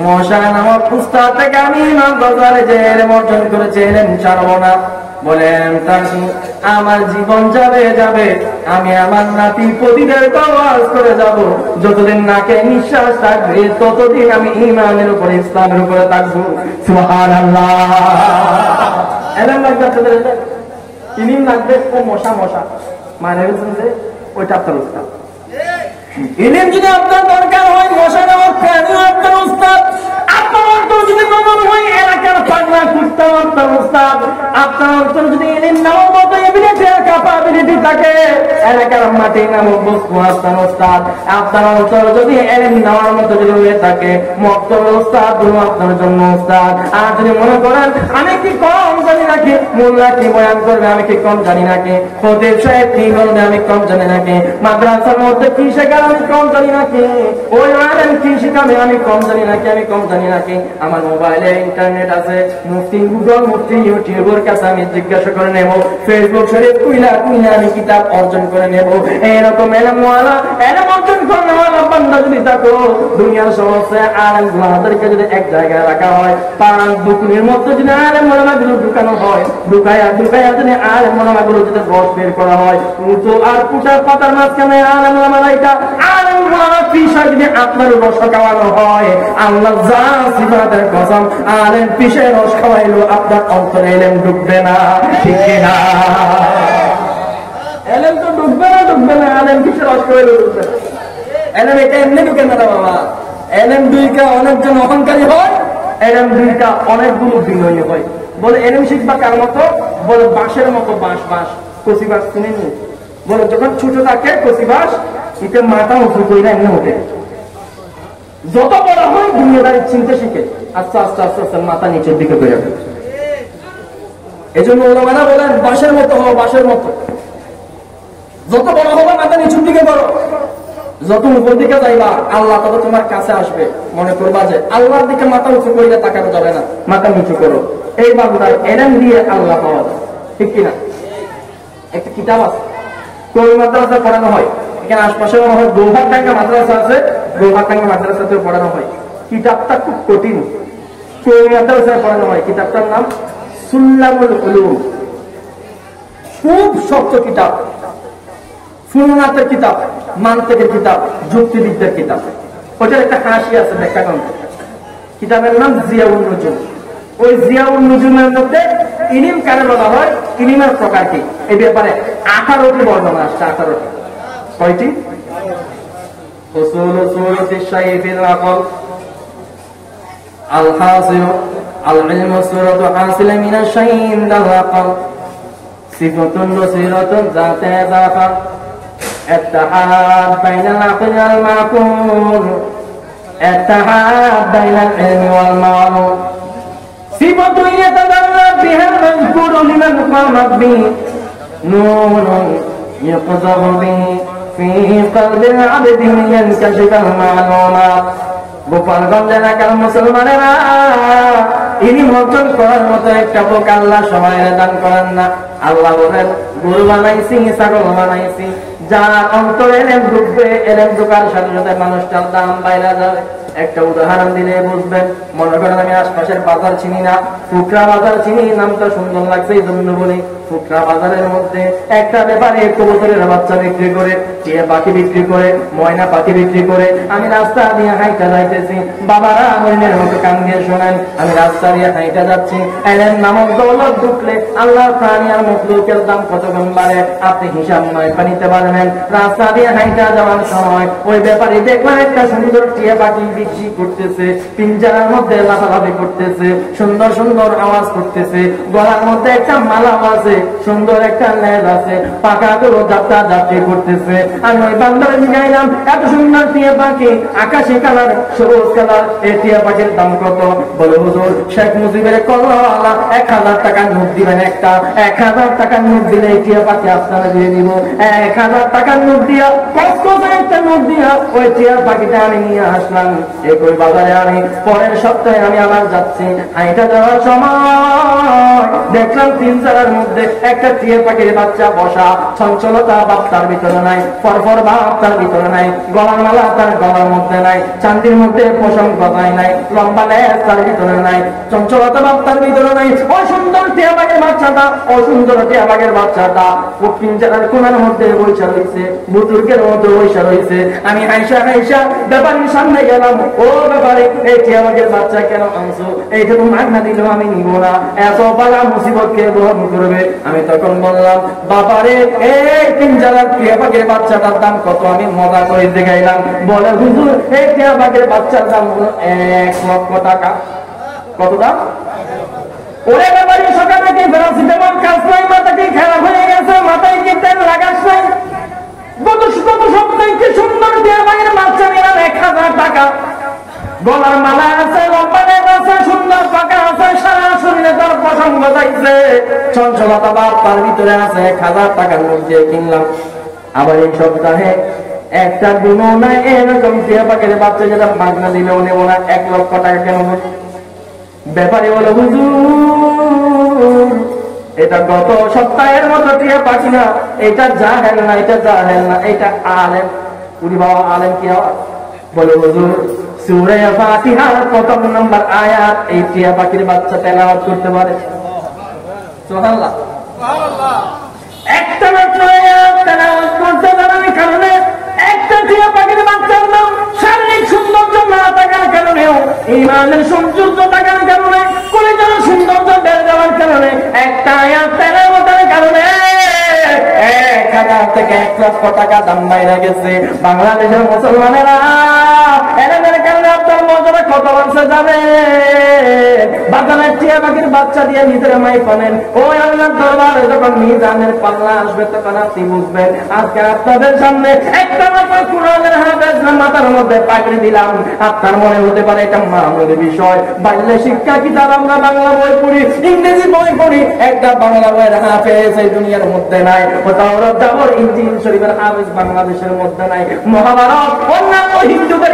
মশা নামক উস্তাদ থেকে আমি ইমাম গাজ্জালী যে ইলম অর্জন করেছে, ইলম ছাড়বো না। বলেন তার আমার জীবন যাবে যাবে, আমি আমার নাতি পতিদের ওয়াজ করে যাব, যতদিন নাকে নিঃশ্বাস থাকবে ততদিন আমি ঈমানের উপরে, ইসলামের উপরে থাকবো। সুবহানাল্লাহ। এলম লাগবে আপনাদের, ইলম লাগবে, ও মশা মশা মানে বলছেন যে ওইটা আপনার উস্তাদ। ইলম যদি আপনার দরকার হয়, মশা নামক প্রাণী আপনার উস্তাদ। আপনার অন্তর যদি নরম হয়, এলাকার পাগলা কুত্তা আপনার উস্তাদ। আপনার অন্তর যদি ইলম নামক মতো এবিলিটি ক্যাপাবিলিটি থাকে, এলাকার মাটি নামক বস্তু আপনার উস্তাদ। আপনার অন্তর যদি ইলম নেওয়ার মতো যদি হয়ে থাকে, মক্তব উস্তাদ হলো আপনার জন্য উস্তাদ। আর যদি মনে করেন আমি কি কম জানি নাকি, মোল্লা কি বয়ান করবে আমি কি কম জানি নাকি, খতিব সাহেব কি বলবে আমি কম জানি নাকি, মাদ্রাসার মধ্যে কি শেখাবে আমি কম জানি নাকি, ওই আলেম কি শিখাবে আমি কম জানি নাকি, আমি কম জানি নাকি, আমার মোবাইলে ইন্টারনেট আছে, মুফতি গুগল, মুফতি ইউটিউবের কাছে আমি জিজ্ঞাসা করে নেব, ফেসবুক শরীফ কুইলা কুইলা আমি কিতাব অর্জন করে নেব। এরকম এলমওয়ালা, এলম অর্জন করেওয়ালা বান্দা যদি থাকো, দুনিয়ার সমস্ত আলেম গুলাদেরকে যদি এক জায়গায় রাখা হয়, পাঁচ দুকুনের মধ্যে যদি আলেম ওলামাগুলো ঢুকানো হয়, ঢুকাইয়া যদি আলেম ওলামাগুলো যদি রস বের করা হয়, উঁচু আর পুটার পাতার মাঝখানে আলেম ওলামালাইটা, আলেম ওলামা পিসা যদি আপনার রস খাওয়ানো হয়, আল্লাহ যা সিফাতের কসম, আলেম পিসে রস খাওয়াইলো আপনার অন্তরে এলেম ঢুকবে না, ঠিক না? এলেম তো ঢুকবে না, ঢুকবে না, আলেম পিসে রস খাওয়াইলো ঢুকবে না। এলেম এটা এমনি ঢুকে না বাবা। এলেম দুইটা অনেকজন অহংকারী হয়, এলেম দুইটা অনেকগুলো বিনয়ী হয়। বলে এলেম শিখবা কার মতো? বলে বাঁশের মতো, বাঁশ বাঁশ কচি বাঁশ চিনে নি, বলে যখন ছোট থাকে কচি বাঁশ, এতে মাথা উঁচু করে না এমনি ওঠে, যত বড় হয় দুনিয়াদারি চিনতে শিখে আস্তে আস্তে আস্তে আস্তে মাথা নিচের দিকে বেড়ে যাবে। এই জন্য ওলামারা বলেন বাঁশের মতো হও, বাঁশের মতো, যত বড় হবে মাথা নিচুর দিকে করো, যত উপর দিকে যাইবা আল্লাহ তত তোমার কাছে আসবে। মনে করবা যে আল্লাহর দিকে মাথা উঁচু করিলে তাকানো যাবে না, মাথা নিচু করো। এই বাংলার এলেম দিয়ে আল্লাহ পাওয়া যায়, ঠিক কিনা? একটা কিতাব আছে, কোন মাদ্রাসা পড়ানো হয়, এখানে আশপাশে মনে হয় গৌহারডাঙ্গা মাদ্রাসা আছে, গৌহারডাঙ্গা মাদ্রাসাতে পড়ানো হয়। কিতাবটা খুব কঠিন, কোন মাদ্রাসায় পড়ানো হয়। কিতাবটার নাম সুল্লামুল উলুম। খুব শক্ত কিতাব, ফুলনাথের কিতাব, মান্তিকের কিতাব, যুক্তিবিদ্যার কিতাব। ওটার একটা হাসি আছে, ব্যাখ্যা গ্রন্থ। কিতাবের নাম জিয়াউন নুজুম। ওই জিয়াউন নুজুমের মধ্যে ইলিম কারে বলা হয়, ইলিমের প্রকার কি, এই ব্যাপারে 18টি বর্ণনা আসছে। 18টি। কয়টি? উসুল উসুলুস শাইফিল আকল, আল হাসিল আল ইলমু সুরাতু হাসিল মিনাশ শাইইন দাল আকল, সিফাতুন বসিরাতুন যাতে যাফা, التحاد بين العقل والمعقول، التحاد بين العلم والمعلوم، صفة يتدرج بها المذكور لمن قامت به، نور يقذف به في قلب العبد ينكشف المعلومات গোপালগঞ্জ এলাকার মুসলমানেরা ইনি মতন করার মতো একটা বোক আল্লাহ সবাই দান করেন না। আল্লাহ বলেন গরু বানাইছি, ছাগল বানাইছি, যার অন্তরে এলেম ঢুকবে, এলেম ঢুকার সাথে সাথে মানুষটার দাম বাইরে যাবে। একটা উদাহরণ দিলে বুঝবেন। মনে করেন আমি আশপাশের বাজার চিনি না, ফুকরা বাজার চিনি, নামটা সুন্দর লাগছে এই জন্য বলি। ফুকরা বাজারের মধ্যে একটা ব্যাপারে কবুতরের বাচ্চা বিক্রি করে, টিয়া পাখি বিক্রি করে, ময়না পাখি বিক্রি করে। আমি রাস্তা দিয়ে হাইটা যাইতেছি, বাবারা হরিণের মতো কান দিয়ে শোনেন, আমি রাস্তা দিয়ে হাইটা যাচ্ছি। এলেন নামক দৌলত ঢুকলে আল্লাহ প্রাণী আর মখলুকের দাম কত গুণ বাড়ে আপনি হিসাব নয় নিতে পারবেন। রাস্তা দিয়ে হাইটা যাওয়ার সময় ওই ব্যাপারে দেখলাম একটা সুন্দর টিয়া পাখি বিক্রি করতেছে, পিঞ্জারার মধ্যে লাফালাফি করতেছে, সুন্দর সুন্দর আওয়াজ করতেছে, গলার মধ্যে একটা মালা আছে, সুন্দর একটা লেজ আছে, পাকা গুলো যাত্রা যাত্রী করতেছে। আমি ওই বান্দারে জিগাইলাম এত সুন্দর টিয়া পাখি, আকাশি কালার, সবুজ কালার, এই টিয়া পাখির দাম কত? বলে হুজুর শেখ মুজিবের কল্লা 1000 টাকার নোট দিবেন একটা, 1000 টাকার নোট দিলে এই টিয়া পাখি আপনারা দিয়ে দিব। 1000 টাকার নোট দিয়া, একটা নোট দিয়া ওই টিয়া পাখিটা আমি নিয়ে আসলাম। একই বাজারে আমি পরের সপ্তাহে আমি আবার যাচ্ছি, হাইটা যাওয়ার সময় দেখলাম 3-4 মধ্যে একটা টিয়া পাখির বাচ্চা বসা, চঞ্চলতা ভাব তার ভিতরে নাই, ফরফর ভাব তার ভিতরে নাই, গলার মালা তার গলার মধ্যে নাই, চান্দির মধ্যে পশম গজায় নাই, লম্বা লেজ তার ভিতরে নাই, চঞ্চলতা ভাব তার ভিতরে নাই। অসুন্দর টিয়া পাখির বাচ্চাটা, অসুন্দর টিয়া পাখির বাচ্চাটা ও পিঞ্জারার কোণার মধ্যে বৈশা রয়েছে, বুজুর্গের মতো বৈশা রয়েছে। আমি হাইসা হাইসা ব্যাপারীর সামনে গেলাম, ও ব্যাপারে এই টিয়া পাখির বাচ্চা কেন আনছো? এইটা তো মাগনা দিলেও আমি নিব না, এত বালা মুসিবত কে বহন করবে? আমি তখন বললাম বাবারে এই পিঞ্জারার টিয়া পাখির বাচ্চাটার দাম কত? আমি মজা করে দেখাইলাম। বলে হুজুর এই টিয়া পাখির বাচ্চার দাম হলো 1 লক্ষ টাকা। কত দাম? ওরে ব্যাপারী সকাল থেকে প্যারাসিটামল কাজ নাই, মাথা কি খারাপ হয়ে গেছে, মাথায় কি তেল লাগাস নাই? গত সপ্তাহে কি সুন্দর টিয়া পাখির বাচ্চা নিলাম 1000 টাকা। গলার মালা আছে, লম্বা লেজ আছে, সুন্দর পাকা আছে, সারা শরীরে তার পশম গজাইছে, চঞ্চলতা ভাব তার ভিতরে আছে, 1000 টাকার নোট দিয়ে কিনলাম। আবার এই সপ্তাহে একটা গুণও নাই এরকম টিয়া পাখির বাচ্চা যেটা মাগনা দিলেও নেব না, 1 লক্ষ টাকা কেন? ব্যাপারে বলে হুজুর এটা গত সপ্তাহের মতো টিয়া পাখি না, এটা জাহেল না, এটা জাহেল না, এটা আলেম। উনি বাবা আলেম কি হয়? বলে হুজুর সূরা ফাতিহার প্রথম নাম্বার আয়াত এই টিয়া পাখির বাচ্চা তেলাওয়াত করতে পারে। সুবহানাল্লাহ, সুবহানাল্লাহ। একটা মাত্র আয়াত তেলাওয়াত করতে পারার কারণে একটা টিয়া পাখির বাচ্চার নাম শারীরিক সৌন্দর্য না থাকার কারণেও, ঈমানের সৌন্দর্য থাকার কারণে, কলিজার সৌন্দর্য বেড়ে যাওয়ার কারণে, একটা আয়াত তেলাওয়াতের কারণে 1000 থেকে 1 লক্ষ টাকা দাম বাইরে গেছে। বাংলাদেশের মুসলমানেরা এদের কারণে আপনার মজাটা কত বলছে জানে? বাগানের টিয়া পাখির বাচ্চা দিয়ে নিজের মাই পানেন। ওই আল্লাহর দরবারে যখন মিজানের পাল্লা আসবে তখন আপনি বুঝবেন। আজকে আপনাদের সামনে একটা মাত্র কুরআনের হাদিস মাথার মধ্যে পাকড়ি দিলাম, আপনার মনে হতে পারে এটা মামুলি বিষয়। বাল্য শিক্ষা কিতাব আমরা বাংলা বই পড়ি, ইংরেজি বই পড়ি, একটা বাংলা বইয়ের হাফেজ এই দুনিয়ার মধ্যে নাই। তাওরাত জাবর ইনজিল শরীফের হাফেজ বাংলাদেশের মধ্যে নাই। মহাভারত অন্যান্য হিন্দুদের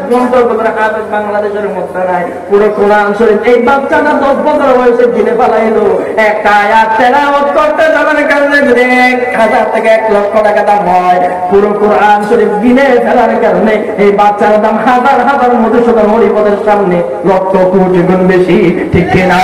গ্রন্থগুলোর হাফেজ বাংলাদেশের মধ্যে নাই। পুরো কোরআন শরীফ এই বাচ্চাটা 10 বছর বয়সে গিলে ফেলাইলো, একটা আয়াত তেলাওয়াত করতে যাওয়ার কারণে 1000 থেকে 1 লক্ষ টাকা দাম হয়। পুরো কোরআন শরীফ গিলে ফেলার কারণে এই বাচ্চার দাম হাজার হাজার মধুসূদন হরিপদের সামনে লক্ষ কোটি গুণ বেশি, ঠিক কিনা?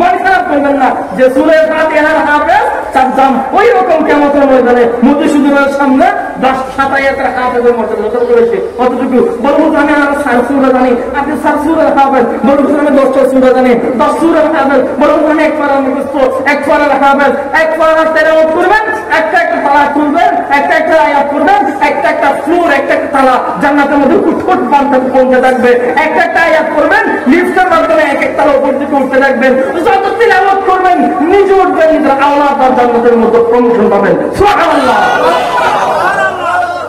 মনে খারাপ করবেন না যে সূরা ফাতিহার হাফেজ চাকদাম ওই রকম কিয়ামতের ময়দানে মধুসূদনের সামনে 10-7 আয়াতের হাফেজের মর্যাদা কত বেশি, কতটুকু? বলুন আমি আর 4 সূরা জানি, আপনি 4 সূরার হাফেজ। বলুন আমি 10টা সূরা জানি, 10 সূরার হাফেজ। বলুন আমি 1 পারা মুখস্থ, 1 পারার হাফেজ। 1 পারা তেলাওয়াত করবেন, একটা একটা তালা খুলবেন, একটা একটা আয়াত করবেন, একটা একটা ফ্লোর, একটা একটা তালা জান্নাতের মধ্যে কুটকুট বান্ধব পৌঁছে থাকবে। একটা একটা আয়াত করবেন, লিফটের মাধ্যমে এক এক তালা উপর দিকে উঠতে থাকবেন। যত তেলাওয়াত করবেন নিজে উঠবেন, নিজের আল্লাহ তার জান্নাতের মধ্যে প্রমোশন পাবেন। সুবহানাল্লাহ।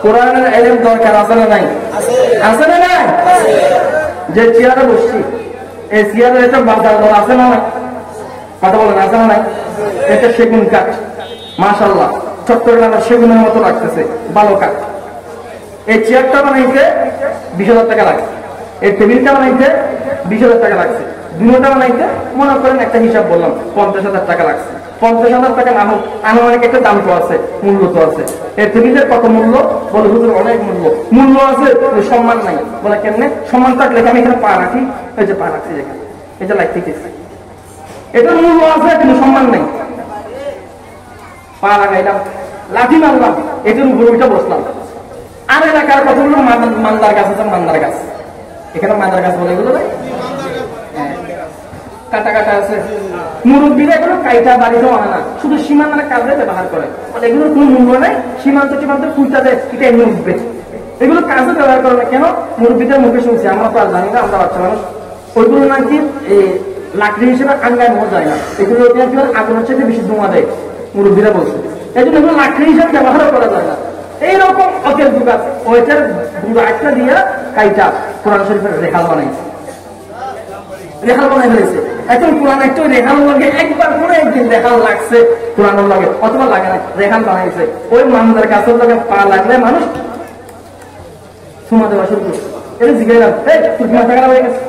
কোরআনের ইলম দরকার আছে না নাই? আছে না নাই? যে চেয়ারে বসছি এই চেয়ারের একটা বাজার দর আছে না নাই? কথা বলেন, আছে না নাই? এটা সেগুন কাঠ, মাশাআল্লাহ। চট্টগ্রামের সেগুনের মতো লাগতেছে, ভালো কাঠ। এই চেয়ারটা বানাইতে 20,000 টাকা লাগছে, এই টেবিলটা বানাইতে 20,000 টাকা লাগছে, দুটোটা বানাইতে মনে করেন একটা হিসাব বললাম 50,000 টাকা লাগছে। 50,000 টাকা না হোক, আনুমানিক একটা দাম তো আছে, মূল্য তো আছে। এই টেবিলের কত মূল্য? বলে হুজুর অনেক মূল্য। মূল্য আছে, সম্মান নাই। বলে কেমনে? সম্মান থাকলে আমি এখানে পা রাখি, এই যে পা রাখছি যেখানে, এটা লাইতে গেছে, এটার মূল্য আছে কিন্তু সম্মান নাই। পা লাগাইলাম, লাঠি মারলাম, এটার উপর ওইটা বসলাম। আর এলাকার কতগুলো মান্দার গাছ আছে, মান্দার গাছ, এখানে মান্দার গাছ বলে এগুলো কাটা কাটা আছে। মুরব্বীরা এগুলো কাইটা বাড়িতেও আনে না, শুধু সীমান্তের কাজে ব্যবহার করে। এগুলোর কোনো মূল্য নেই, সীমান্ত ফুলটা দেয়, এটা এমনি উঠবে। এগুলো কাজে ব্যবহার করে না কেন? মুরব্বীদের মুখে শুনছি, আমরা তো আর জানি না, আমরা বাচ্চা মানুষ। ওইগুলো নাকি লাকড়ি হিসেবে আঙ্গায় নেওয়া যায় না, এগুলো আগুনের চাইতে বেশি ধোঁয়া দেয়, মুরব্বীরা বলছে। এই জন্য এগুলো লাকড়ি হিসেবে ব্যবহারও করা যায় না। এইরকম অকেল যুগ আছে, ওইটার গুঁড়ো একটা দিয়ে কাইটা কোরআন শরীফের রেখাল বানাইছে, রেখাল বানাই ফেলেছে। এখন কোরআন একটু রেখাল লাগে, একবার করে একদিন রেখাল লাগছে কোরআন লাগে, অথবা লাগে না, রেখাল বানাইছে। ওই মান্দার গাছের লগে পা লাগলে মানুষ সুমা দেওয়া শুরু করছে। এটা জিজ্ঞাসা মাথা খারাপ হয়ে গেছে,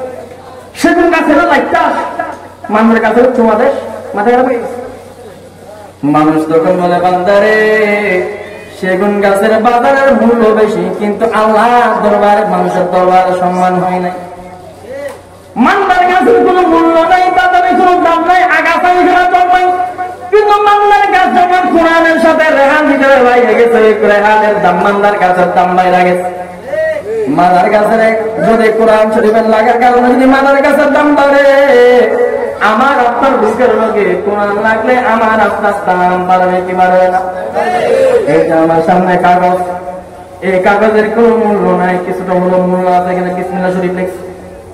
সেগুন গাছের লাইটটা মান্দার গাছের চুমা দেশ, মাথা খারাপ হয়ে গেছে। মানুষ তখন বলে বান্দারে সেগুন গাছের বাজারের মূল্য বেশি, কিন্তু আল্লাহ দরবারে মানুষের দরবারে সম্মান হয় নাই। মান্দার গাছের কোনো মূল্য নাই, বাজারে কোনো দাম নাই, আগাছা জন্মাই, কিন্তু মান্দার গাছ যখন কোরআনের সাথে রেহান হিসেবে বাইরে গেছে, রেহানের দাম মান্দার গাছের দাম বাইরে গেছে। মাদার গাছের যদি কোরআন শরীফের লাগার কারণে যদি মাদার গাছের দাম বাড়ে, আমার আপনার বুকের লগে কোরআন লাগলে আমার আপনার দাম বাড়বে কি বাড়বে না? এইটা আমার সামনে কাগজ, এই কাগজের কোনো মূল্য নাই, কিছুটা হলো মূল্য আছে। এখানে বিসমিল্লাহ শরীফ লেখছে,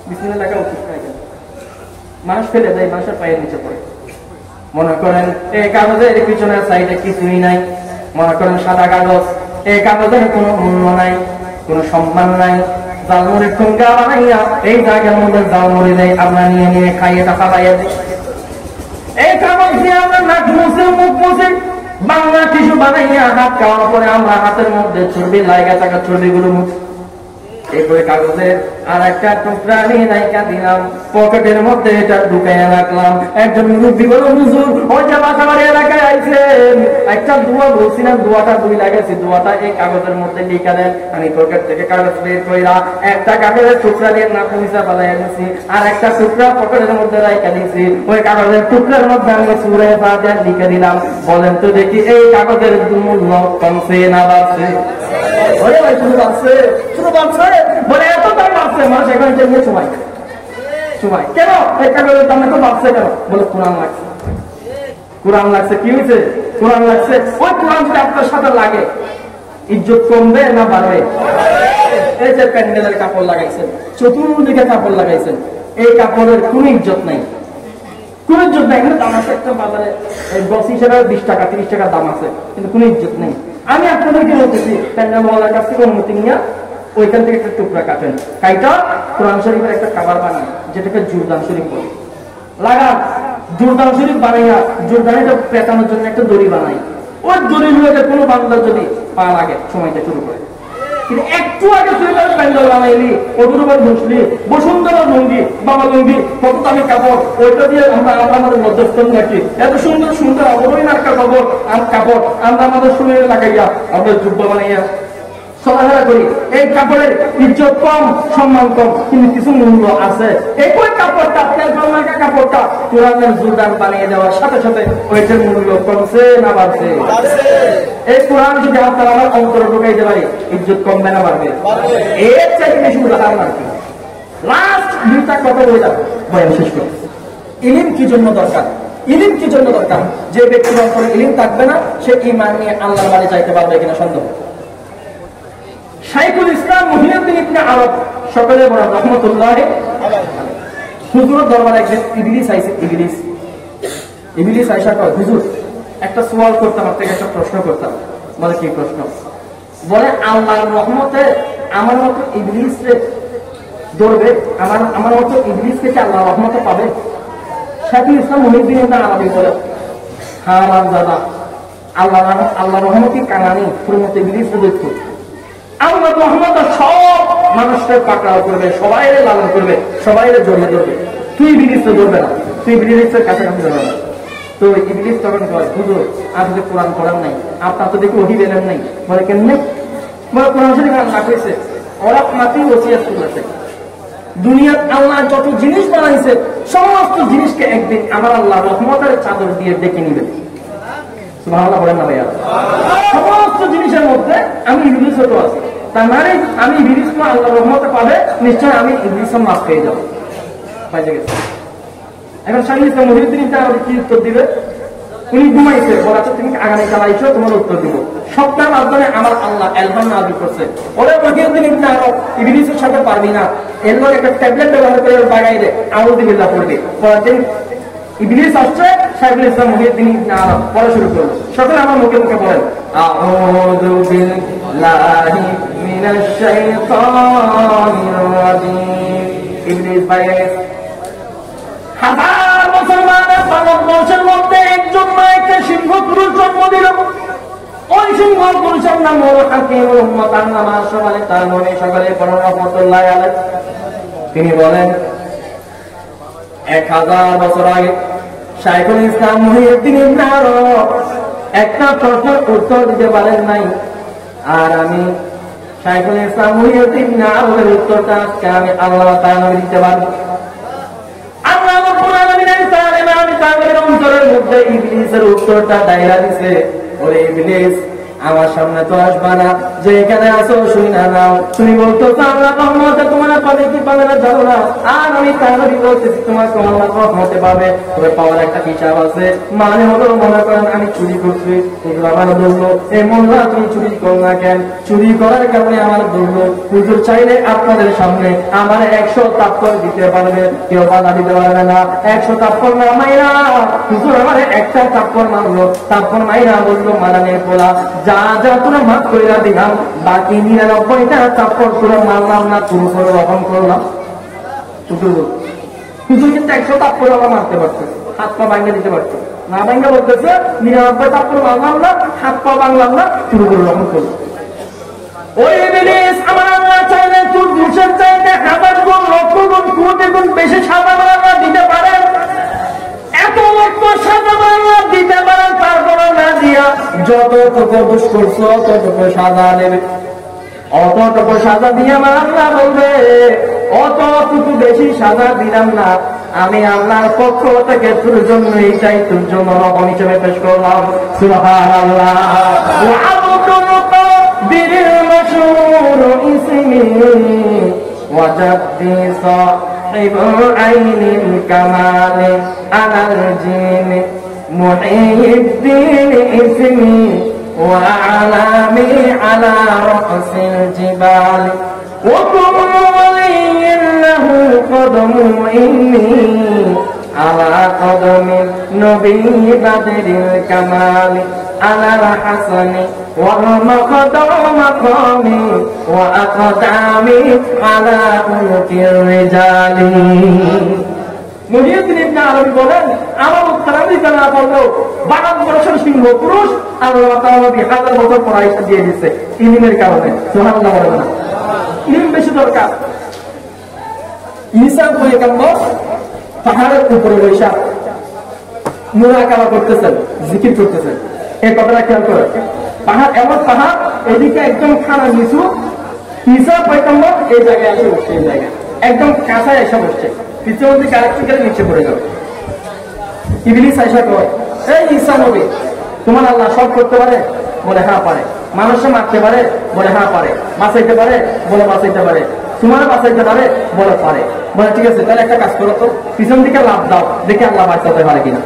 বিসমিল্লাহ লেখা উচিত না, মানুষ ফেলে দেয়, মানুষের পায়ের নিচে পড়ে। মনে করেন এই কাগজের পিছনের সাইডে কিছুই নাই, মনে করেন সাদা কাগজ, এই কাগজের কোনো মূল্য নাই, কোনো সম্মান নাই। জালমুড়ির ঠুঙ্গা বানাইয়া এই জায়গার মধ্যে জালমুড়ি দেয়, আমরা নিয়ে নিয়ে খাই, এটা ফালাইয়া দিই। এই কাগজ দিয়ে আমরা নাক মুছে, মুখ মুছে, বাংলা টিস্যু বানাইয়া হাত খাওয়ার পরে আমরা হাতের মধ্যে চর্বি লাগা থাকা চর্বিগুলো মুছে, এরপরে কাগজের আর একটা টুকরা নিয়ে নাইকা দিলাম, পকেটের মধ্যে এটা ঢুকাইয়া রাখলাম। একজন মুরব্বী বলো হুজুর ওই যে বাসাবাড়ি এলাকায় আইছেন, একটা দোয়া বলছিলাম, দোয়াটা দুই লাগাইছি, দোয়াটা এই কাগজের মধ্যে লিখা দেন। আমি পকেট থেকে কাগজ বের কইরা একটা কাগজের টুকরা দিয়ে নাক মুছা বানাইয়া দিছি, আর একটা টুকরা পকেটের মধ্যে রাইখা দিছি। ওই কাগজের টুকরার মধ্যে আমি সূরা ফাতিহা লিখে দিলাম। বলেন তো দেখি এই কাগজের মূল্য কমছে না বাড়ছে? ওরে ভাই শুরু বাড়ছে, শুরু বাড়ছে, বলে এত দাম বাড়ছে, মানুষ এখন নিয়ে সময় সময় কেন এই কাগজের দাম এত বাড়ছে কেন? বলে কোরআন লাগছে, কোরআন লাগছে। কি হয়েছে? কোরআন লাগছে। ওই কোরআন যদি আপনার সাথে লাগে, ইজ্জত কমবে না বাড়বে? এই যে প্যান্ডেলের কাপড় লাগাইছেন, চতুর্দিকে কাপড় লাগাইছেন, এই কাপড়ের কোন ইজ্জত নাই, কোন ইজ্জত নাই। এখানে দাম আছে একটা বাজারে, গছ হিসেবে 20 টাকা 30 টাকা দাম আছে, কিন্তু কোন ইজ্জত নেই। আমি আপনাদেরকে বলতেছি, প্যান্ডেল মহলার কাছ থেকে অনুমতি নিয়ে ওইখান থেকে একটা টুকরা কাটেন, কাইটা কোরআন শরীফের একটা খাবার বানান, যেটাকে জুরদান শরীফ বলে, লাগান। জুরদান শরীফ বানাইয়া জুরদানিটা পেটানোর জন্য একটা দড়ি বানাই, ওই দড়িগুলোকে কোনো বান্দার যদি পা লাগে সময়টা শুরু করে। কিন্তু একটু আগে শরীফের প্যান্ডেল বানাইলি, ওদের উপর বসলি, বসুন্ধরা লুঙ্গি, বাবা লুঙ্গি, কত দামি কাপড়, ওইটা দিয়ে আমরা আমাদের মধ্যস্থন রাখি, এত সুন্দর সুন্দর অবরোহিনার কাপড় আমরা আমাদের শরীরে লাগাইয়া আমরা যুদ্ধ বানাইয়া চলাফেরা করি। এই কাপড়ের ইজ্জত কম, সম্মান কম, কিন্তু কিছু মূল্য আছে। এই কাপড়টা কাপড়টা কোরআনের জুরদান বানিয়ে দেওয়ার সাথে সাথে ওইটার মূল্য কমছে না বাড়ছে? এই কোরআন যদি আপনার আমার অন্তরে ঢুকাইতে পারি, ইজ্জত কমবে না বাড়বে? এর চাইতে বেশি উদাহরণ আর কি। লাস্ট দুইটা কথা বলে যাবো, বয়ান শেষ করি। ইলিম কি জন্য দরকার? ইলিম কি জন্য দরকার? যে ব্যক্তির অন্তরে ইলিম থাকবে না, সে ঈমান নিয়ে আল্লাহর বাড়ি যাইতে পারবে কিনা সন্দেহ। শাইখুল ইসলাম মুহিউদ্দিন ইবনে আরব সকলে বড় রহমতুল্লাহ হুজুরের দরবারে একজন ইবলিস আইছে। ইবলিস আইসা কয়, হুজুর একটা সওয়াল করতাম, আপনাকে একটা প্রশ্ন করতাম। বলে কি প্রশ্ন? বলে আল্লাহর রহমতে আমার মতো ইবলিসে ধরবে, আমার মতো ইবলিসকে কি আল্লাহর রহমতে পাবে? শাইখুল ইসলাম মুহিউদ্দিন ইবনে আরবি বলে, হ্যাঁ আমার দাদা, আল্লাহ রহমতি কানানি প্রমতে ইবলিস দেখতো আল্লাহ রহমত সব মানুষকে পাকড়াও করবে, সবাই লালন করবে, সবাই জড়িয়ে ধরবে। তুই ইবলিস তো ধরবে না, তুই ইবলিসের কাছাকাছি ধরবে না। তো ইবলিস তখন কয়, হুজুর আপনি তো কোরআন পড়ান নাই, আপনার তো দেখি ওহী বেলেন নাই। বলে কেমনে? বলে কোরআন শরীফ না কইছে ওরা মাটি ওসিয়ত করেছে, দুনিয়ার আল্লাহ যত জিনিস বানাইছে সমস্ত জিনিসকে একদিন আমার আল্লাহ রহমতের চাদর দিয়ে ডেকে নিবেন। সুবহানাল্লাহ বলেন না ভাইয়া? সমস্ত জিনিসের মধ্যে আমি ইবলিসও তো আছি, তার মানে আমি ইবলিসকে আল্লাহ রহমতে পাবে, নিশ্চয় আমি ইবলিসও মাফ পেয়ে যাবো। পাইছে গেছে। এখন শাইখুল ইসলাম মহিউদ্দিন ইবনে আরবি কি উত্তর দিবে? উনি ঘুমাইছে, বলা আছে তুমি আগামীকাল আইসো, তোমার উত্তর দিব। সপ্তাহের মাধ্যমে আমার আল্লাহ এলহাম নাযিল করছে, ওরে মহিউদ্দিন ইবনে আরব ইবলিসের সাথে পারবি না, এর মধ্যে একটা ট্যাবলেট ব্যবহার করে বাগাই দে, আউযু বিল্লাহ পড়বি। পরের দিন ইবলিস আসছে, শাইখুল ইসলাম মহিউদ্দিন ইবনে আরব পড়া শুরু করলো। সকলে আমার মুখে মুখে বলেন আউযু বিল্লাহি মিনাশ শাইতানির রাজিম। ইবলিস বাইরে হাজার মুসলমানের ভারতবর্ষের মধ্যে একজন মায়ের সিংহ পুরুষ জন্ম দিল। ওই সিংহ পুরুষের নাম হল হাকিম উম্মত আন্নামা সকালে তার মনে সকালে পড়া রহমতুল্লাহ আলাইহি। তিনি বলেন 1000 বছর আগে শাইখুল ইসলাম মহিউদ্দিন ইবনে আরব একটা প্রশ্নের উত্তর দিতে পারেন নাই, আর আমি শাইখুল ইসলাম মহিউদ্দিন ইবনে আরবের উত্তরটা আজকে আমি আল্লাহ তাআলা দিতে পারবো। অন্তরের মধ্যে ইবলিসের উত্তরটা দাইরা দিছে, ওরে ইবলিস আমার সামনে তো আসবা না, যে এখানে আসো শুনি না নাও। তুমি বলতো আল্লাহ রহমতে তোমার পাবে কি পাবে না জানো না, আর আমি তাহলে বলতেছি তোমার আল্লাহ রহমতে পাবে, তবে পাওয়ার একটা হিসাব আছে। মানে হলো মনে করেন আমি চুরি করছি, হুজুর আমার বললো এ মোল্লা তুমি চুরি করো না কেন? চুরি করার কারণে আমার বললো হুজুর চাইলে আপনাদের সামনে আমার 100 তাপ্পর দিতে পারবে, কেউ বাধা দিতে পারবে না। 100 তাপ্পর না মাইরা হুজুর আমার একটা তাপ্পর মারলো, তাপ্পর মাইরা বললো মারানের পোলা যা যা তোরা মাফ করে দিলাম, বাকি 99টা তাপ্পর তোরা মারলাম না, তুমি করে রকম করলাম। হুজুর কিন্তু 100 তাপ্পর আমরা মারতে পারতো, হাত পা ভাঙে দিতে পারতো না, ভাঙে বলতেছে 99 তাপ্পর মারলাম না, হাত পা ভাঙলাম না, শুরু করে রকম করলো। ওই ইবলিস আমার আল্লাহ চাইলে তোর দুশের চাইতে 1000 গুণ, লক্ষ গুণ, কোটি গুণ বেশি সাজা আল্লাহ দিতে পারেন। এত লক্ষ সাজা আল্লাহ দিতে পারেন, তারপরে না দিয়া যতটুকু দোষ করছো ততটুকু সাজা নেবে। অতটুকু সাজা দিয়ে আমার আল্লাহ বলবে অতটুকু বেশি সাজা দিলাম না, আমি আল্লাহর পক্ষ থেকে তোর জন্য এইটাই তোর জন্য রকম হিসেবে পেশ করলাম। সুবহানাল্লাহ। بالمشهور اسمي وجدي صاحب عين الكمال على الجين محي الدين اسمي وأعلامي على رأس الجبال وكل ولي له قدم إني على قدم النبي بدر الكمال على الحسن والمقدر مقامي وأقدامي على أنك الرجال। মহিউদ্দিন ইবনে আরবি বলেন আমার উত্তর দিতে না পারলেও 12 বছর সিংহ পুরুষ আল্লাহ তাআলা 1000 বছর পড়াইতে দিয়ে দিচ্ছে ইলমের কারণে। সুবহানাল্লাহ বলেন না? ইলম বেশি দরকার। ঈসা পয়গম্বর পাহাড়ের উপরে বসে মুরাকাবা করতেছেন, জিকির করতেছেন। এই কথাটা খেয়াল করেন, পাহাড় এমন পাহাড়, এদিকে একদম খানা নিচু, ঈসা পয়গম্বর এই জায়গায় এসে বসছে, এই জায়গায় একদম কাঁচায় এসে বসছে, পিছনের দিকে আরেকটু গেলে নিচে পড়ে যাবে। ইবলিস আয়েশা কয় এই ঈসা নবী তোমার আল্লাহ সব করতে পারে? বলে হ্যাঁ পারে। মানুষে মারতে পারে? বলে হ্যাঁ পারে। বাঁচাইতে পারে? বলে বাঁচাইতে পারে। তোমার বাঁচাইতে পারে? বলে পারে। বলে ঠিক আছে তাহলে একটা কাজ করো তো, পিছন দিকে লাফ দাও, দেখে আল্লাহ বাঁচাতে পারে কিনা।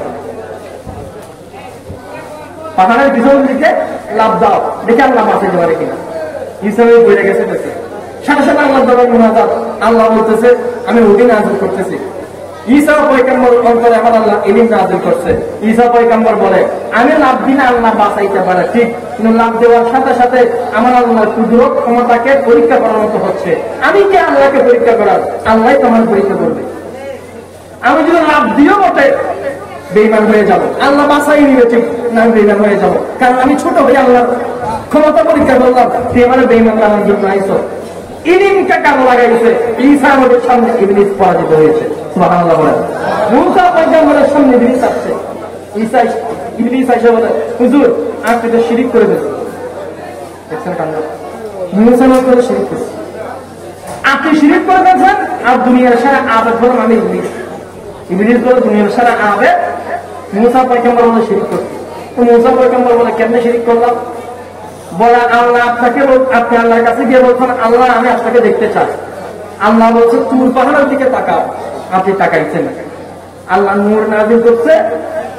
পাহাড়ের পিছন দিকে লাফ দাও, দেখে আল্লাহ বাঁচাইতে পারে কিনা। ঈসা নবী বলে গেছে সাথে সাথে আল্লাহ দরবারে মুনাজাত, আল্লাহ বলতেছে আমি ওহী নাযিল করতেছি। ঈসা পয়গম্বর অন্তরে আমার আল্লাহ ইলম নাযিল করছে। ঈসা পয়গম্বর বলে আমি লাভ দিলে আল্লাহ বাঁচাইতে পারে ঠিক, কিন্তু লাভ দেওয়ার সাথে সাথে আমার আল্লাহ কুদরত ক্ষমতাকে পরীক্ষা করার মতো হচ্ছে। আমি কি আল্লাহকে পরীক্ষা করার? আল্লাহ তোমার পরীক্ষা করবে। আমি যদি লাভ দিও বটে বেঈমান হয়ে যাব, আল্লাহ বাঁচাই নিবে, ঠিক না বেঈমান হয়ে যাব। কারণ আমি ছোট ভাই আল্লাহ ক্ষমতা পরীক্ষা করলাম, তুই আমার বেঈমান বানানোর জন্য আইছো। ইলিমকে কাজে লাগাইছে, ঈসা নবীর সামনে ইবলিস পরাজিত হয়েছে। সুবহানাল্লাহ বলেন। মুসা পয়গম্বরের সামনে ইবলিস আসছে, ইবলিস এসে বলে, হুজুর আপনি তো শিরিক করে ফেলছেন। দেখছেন কাণ্ড, মুসা নবী শিরিক করেছে, আপনি শিরিক করে ফেলছেন। আর দুনিয়ার সারা আবেদ বলেন আমি ইবলিস, ইবলিস বলে দুনিয়ার সারা আবেদ, মুসা পয়গম্বর বলে শিরিক করছে। তো মুসা পয়গম্বর বলে কেমনে শিরিক করলাম? বলে আল্লাহ আপনাকে, আপনি আল্লাহর কাছে গিয়ে বলছেন আল্লাহ আমি আপনাকে দেখতে চাই। আল্লাহ বলছে তুর পাহাড়ের দিকে তাকাও, আপনি তাকাইছেন। আল্লাহ নূর নাযিল করছে,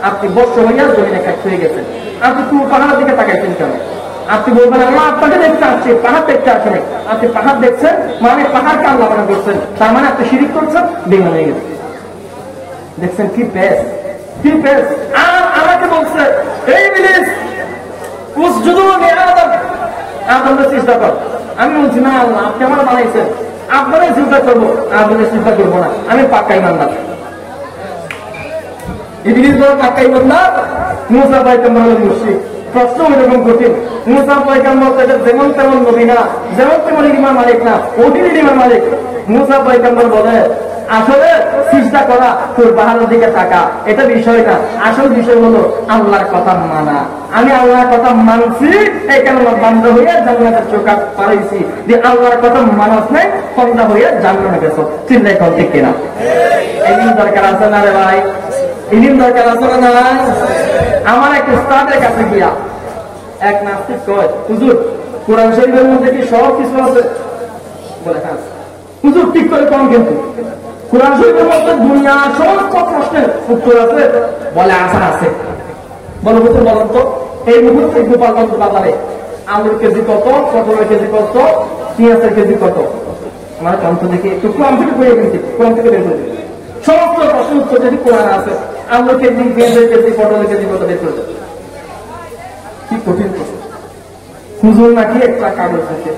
আপনি বর্ষ হইয়া জমিনে কাজ হয়ে গেছেন। আপনি তুর পাহাড়ের দিকে তাকাইছেন কেন? আপনি বলবেন আল্লাহ আপনাকে দেখতে আসছে, পাহাড় দেখতে আসেন। আপনি পাহাড় দেখছেন মানে পাহাড়কে আল্লাহ মনে করছেন, তার মানে আপনি শিরিক করছেন, বেঈমান হয়ে গেছেন। দেখছেন কি পেস, কি পেস। আর আমাকে বলছে এই ইবলিস আপনাদের চেষ্টা কর। আমি বলছি না আল্লাহ আপনি আমার বানাইছেন, আপনারাই চিন্তা করবো, আপনাদের চিন্তা করবো না, আমি পাক্কা ইমানদার। ইবলিস বড় পাক্কা ইমানদার, মুসা পয়গম্বর হলো মুশরিক। প্রশ্ন এরকম কঠিন, মুসা পয়গম্বর যেমন তেমন নবী না, যেমন তেমন ইমাম মালিক না, ওটির ইমাম মালিক। মুসা পয়গম্বর বলে আসলে চেষ্টা করা তোর পাহাড়ের দিকে তাকা, এটা বিষয় না, আসল বিষয় হলো আল্লাহর কথা মানা। আমি আল্লাহর কথা মানছি, এই কারণে বান্দা হইয়া জান্নাতের চোখা পারাইছি। যে আল্লাহর কথা মানাস নাই, বান্দা হইয়া জান্নাতে গেছো। চিন্তাই কর ঠিক কিনা? এদিন দরকার আছে না রে ভাই, এদিন দরকার আছে না? আমার এক উস্তাদের কাছে গিয়া এক নাস্তিক কয়, হুজুর কোরআন শরীফের মধ্যে কি সব কিছু আছে? বলে হ্যাঁ। হুজুর ঠিক করে কম, কিন্তু কোরআন শরীফের মধ্যে দুনিয়ার সমস্ত প্রশ্নের উত্তর আছে? বলে আশা আছে। বলো হুজুর বলেন তো, এই মুহূর্তে গোপালগঞ্জ বাজারে আলুর কেজি কত, পটলের কেজি কত, পেঁয়াজের কেজি কত? আমার কন্ত দেখে একটু কোরআন থেকে বইয়ে গেছি, কোরআন থেকে বের করে দিই। সমস্ত প্রশ্ন উত্তর যদি কোরআন আছে, আলুর কেজি, পেঁয়াজের কেজি, পটলের কেজি কত বের করে দেবে। কি কঠিন প্রশ্ন। হুজুর নাকি একটা কাগজ দিচ্ছে,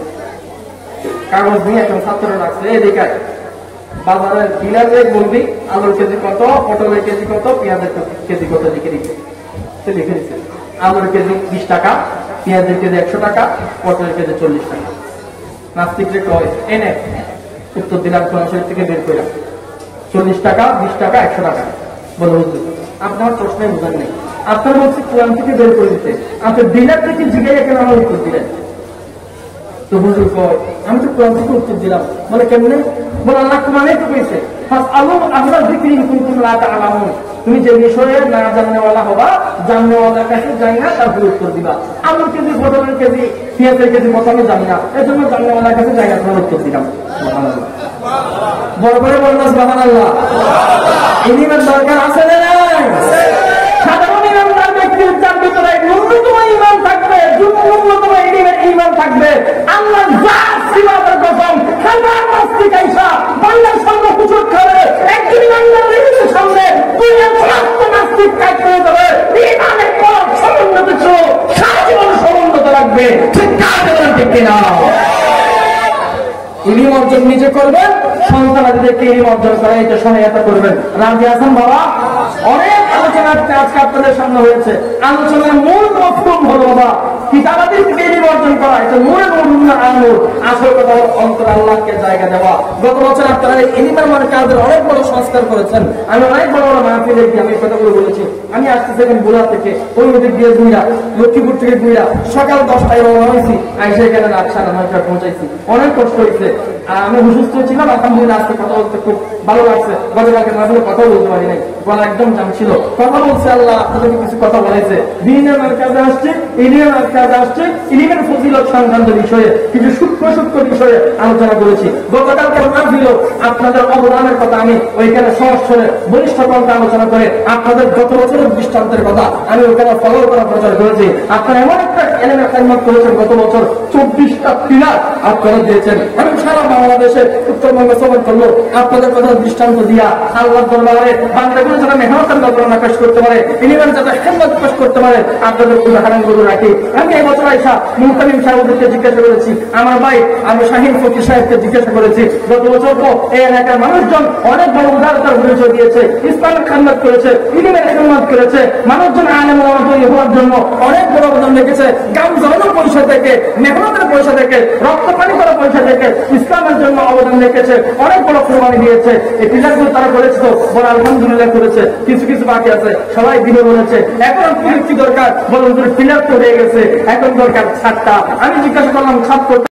কাগজ নিয়ে একজন ছাত্র রাখছে, এদিকে বাজারের ডিলারে বলবি আলুর কেজি কত, পটলের কেজি কত, পেঁয়াজের কেজি কত লিখে দিচ্ছে। সে লিখে দিচ্ছে আলুর কেজি 20 টাকা, পেঁয়াজের কেজি 100 টাকা, পটলের কেজি 40 টাকা। নাস্তিকরে কয় এনে উত্তর দিলাম কোরআন শরীফ থেকে বের করে 40 টাকা, 20 টাকা, 100 টাকা। বলে হুজুর আপনার প্রশ্নে বুঝান নেই, আপনার বলছে কোরআন থেকে বের করে দিতে, আপনি ডিলার থেকে জিজ্ঞাসা কেন আমার উত্তর দিলেন? তো হুজুর কয় আমি তো কোরআন থেকে উত্তর দিলাম। বলে কেমনে? বলে আল্লাহ কোরআনে তো কইছে ফাসআলু আহলা যিকরি ইন কুনতুম লা তা'লামুন, তুমি যে বিষয়ে না জাননেওয়ালা হবা, জাননেওয়ালার কাছে যাই না, তারপরে উত্তর দিবা। আলুর কেজি, পটলের কেজি, পেঁয়াজের কেজি কত আমি জানি না, এর জন্য জাননেওয়ালার কাছে যাই না, তোমার উত্তর দিলাম। সুবহানাল্লাহ, বড় করে বললাম সুবহানাল্লাহ। ইলমের দরকার আছে না নাই? সাধারণ ইমানদার ব্যক্তির যার ভিতরে ন্যূনতম ঈমান থাকবে, ন্যূনতম ঈমান থাকবে, আল্লাহ যা সিমাতের কসম হাজার নাস্তিক আইসা বান্দার সামনে হুজুর করে একজন ইমানদারের সামনে দুনিয়ার সমস্ত নাস্তিক কাজ করে দেবে। ঈমানের পর সমুন্নত ছিল, সারা জীবন সমুন্নত রাখবে। ঠিক কাজে ঠিক কিনা? ইলম অর্জন নিজে করবেন, সন্তানাদিদেরকে ইলম অর্জন করে এটা সহায়তা করবেন। রাজি আছেন বাবা? অনেক আলোচনা আজকে আপনাদের সামনে হয়েছে। আলোচনার মূল মফহুম হলো বাবা কিতাবাদির থেকে ইলম অর্জন করা, এটা মূল আনন্দ। আসল কথা হলো অন্তর আল্লাহকে জায়গা দেওয়া। গত বছর আপনারা ইলমের মার্কাজের অনেক বড় সংস্কার করেছেন। আমি অনেক বড় বড় মাহফিলে গিয়ে আমি কথাগুলো বলেছি। আমি আসতেছিলাম বুড়া থেকে, ওই ওদিক দিয়ে বুড়া, লক্ষ্মীপুর থেকে বুড়া, সকাল 10টায় রওনা হয়েছি, আইসা এখানে রাত 9:30টায় পৌঁছাইছি। অনেক কষ্ট হয়েছে। আর আমি অসুস্থ ছিলাম, আলহামদুলিল্লাহ আজকে কথা বলতে খুব ভালো লাগছে। গতকালকে মাঝে কথা বলতে পারি নাই, গলা একদম জাম ছিল। কথা বলছে, আল্লাহ আপনাদেরকে কিছু কথা বলেছে। দিনের মার্কাজে আসছে, ইলিমের মার্কাজে আসছে, ইলিমের ফজিলত সংক্রান্ত বিষয়ে কিছু সূক্ষ্ম সূক্ষ্ম বিষয়ে আলোচনা করেছি। গতকালকে মাহফিল আপনাদের অবদানের কথা আমি ওইখানে সহস্রে বলিষ্ঠ কণ্ঠে আলোচনা করে আপনাদের গত বছরের দৃষ্টান্তের কথা আমি ওখানে ফলো করা প্রচার করেছি। আপনারা এমন একটা এলেমের খেদমত করেছেন, গত বছর 24টা পিলার আপনারা দিয়েছেন। আমি সারা বাংলাদেশে উত্তরবঙ্গে সফর করলো আপনাদের কথা দৃষ্টান্ত দিয়া আল্লাহর দরবারে বান্দাগুলো যারা মেহনতের বর্ণনা পেশ করতে পারে, ইলিমের যারা খেদমত পেশ করতে পারে, আপনাদের উদাহরণগুলো রাখি। আমি এই বছর আইসা মুহতামিম সাহেবকে জিজ্ঞাসা করেছি, আমার ভাই আমি শাহিন ফকির সাহেবকে জিজ্ঞাসা করেছি, গত বছর তো এই এলাকার মানুষজন অনেক বড় উদারতার পরিচয় দিয়েছে, ইসলামের খেদমত করেছে, ইলমের খেদমত করেছে, মানুষজন আলেম ওলামা তৈরি হওয়ার জন্য অনেক বড় অবদান রেখেছে, গাম জমানোর পয়সা থেকে, মেহনতের পয়সা থেকে, রক্ত পানি করার পয়সা থেকে ইসলামের জন্য অবদান রেখেছে, অনেক বড় কোরবানি দিয়েছে। এই পিলারগুলো তারা করেছে, তো বড় আলহামদুলিল্লাহ করেছে। কিছু কিছু বাকি আছে, সবাই দিবে বলেছে। এখন কি দরকার বলুন, পিলার তো হয়ে গেছে, এখন দরকার ছাদটা। আমি জিজ্ঞাসা করলাম ছাদ করতে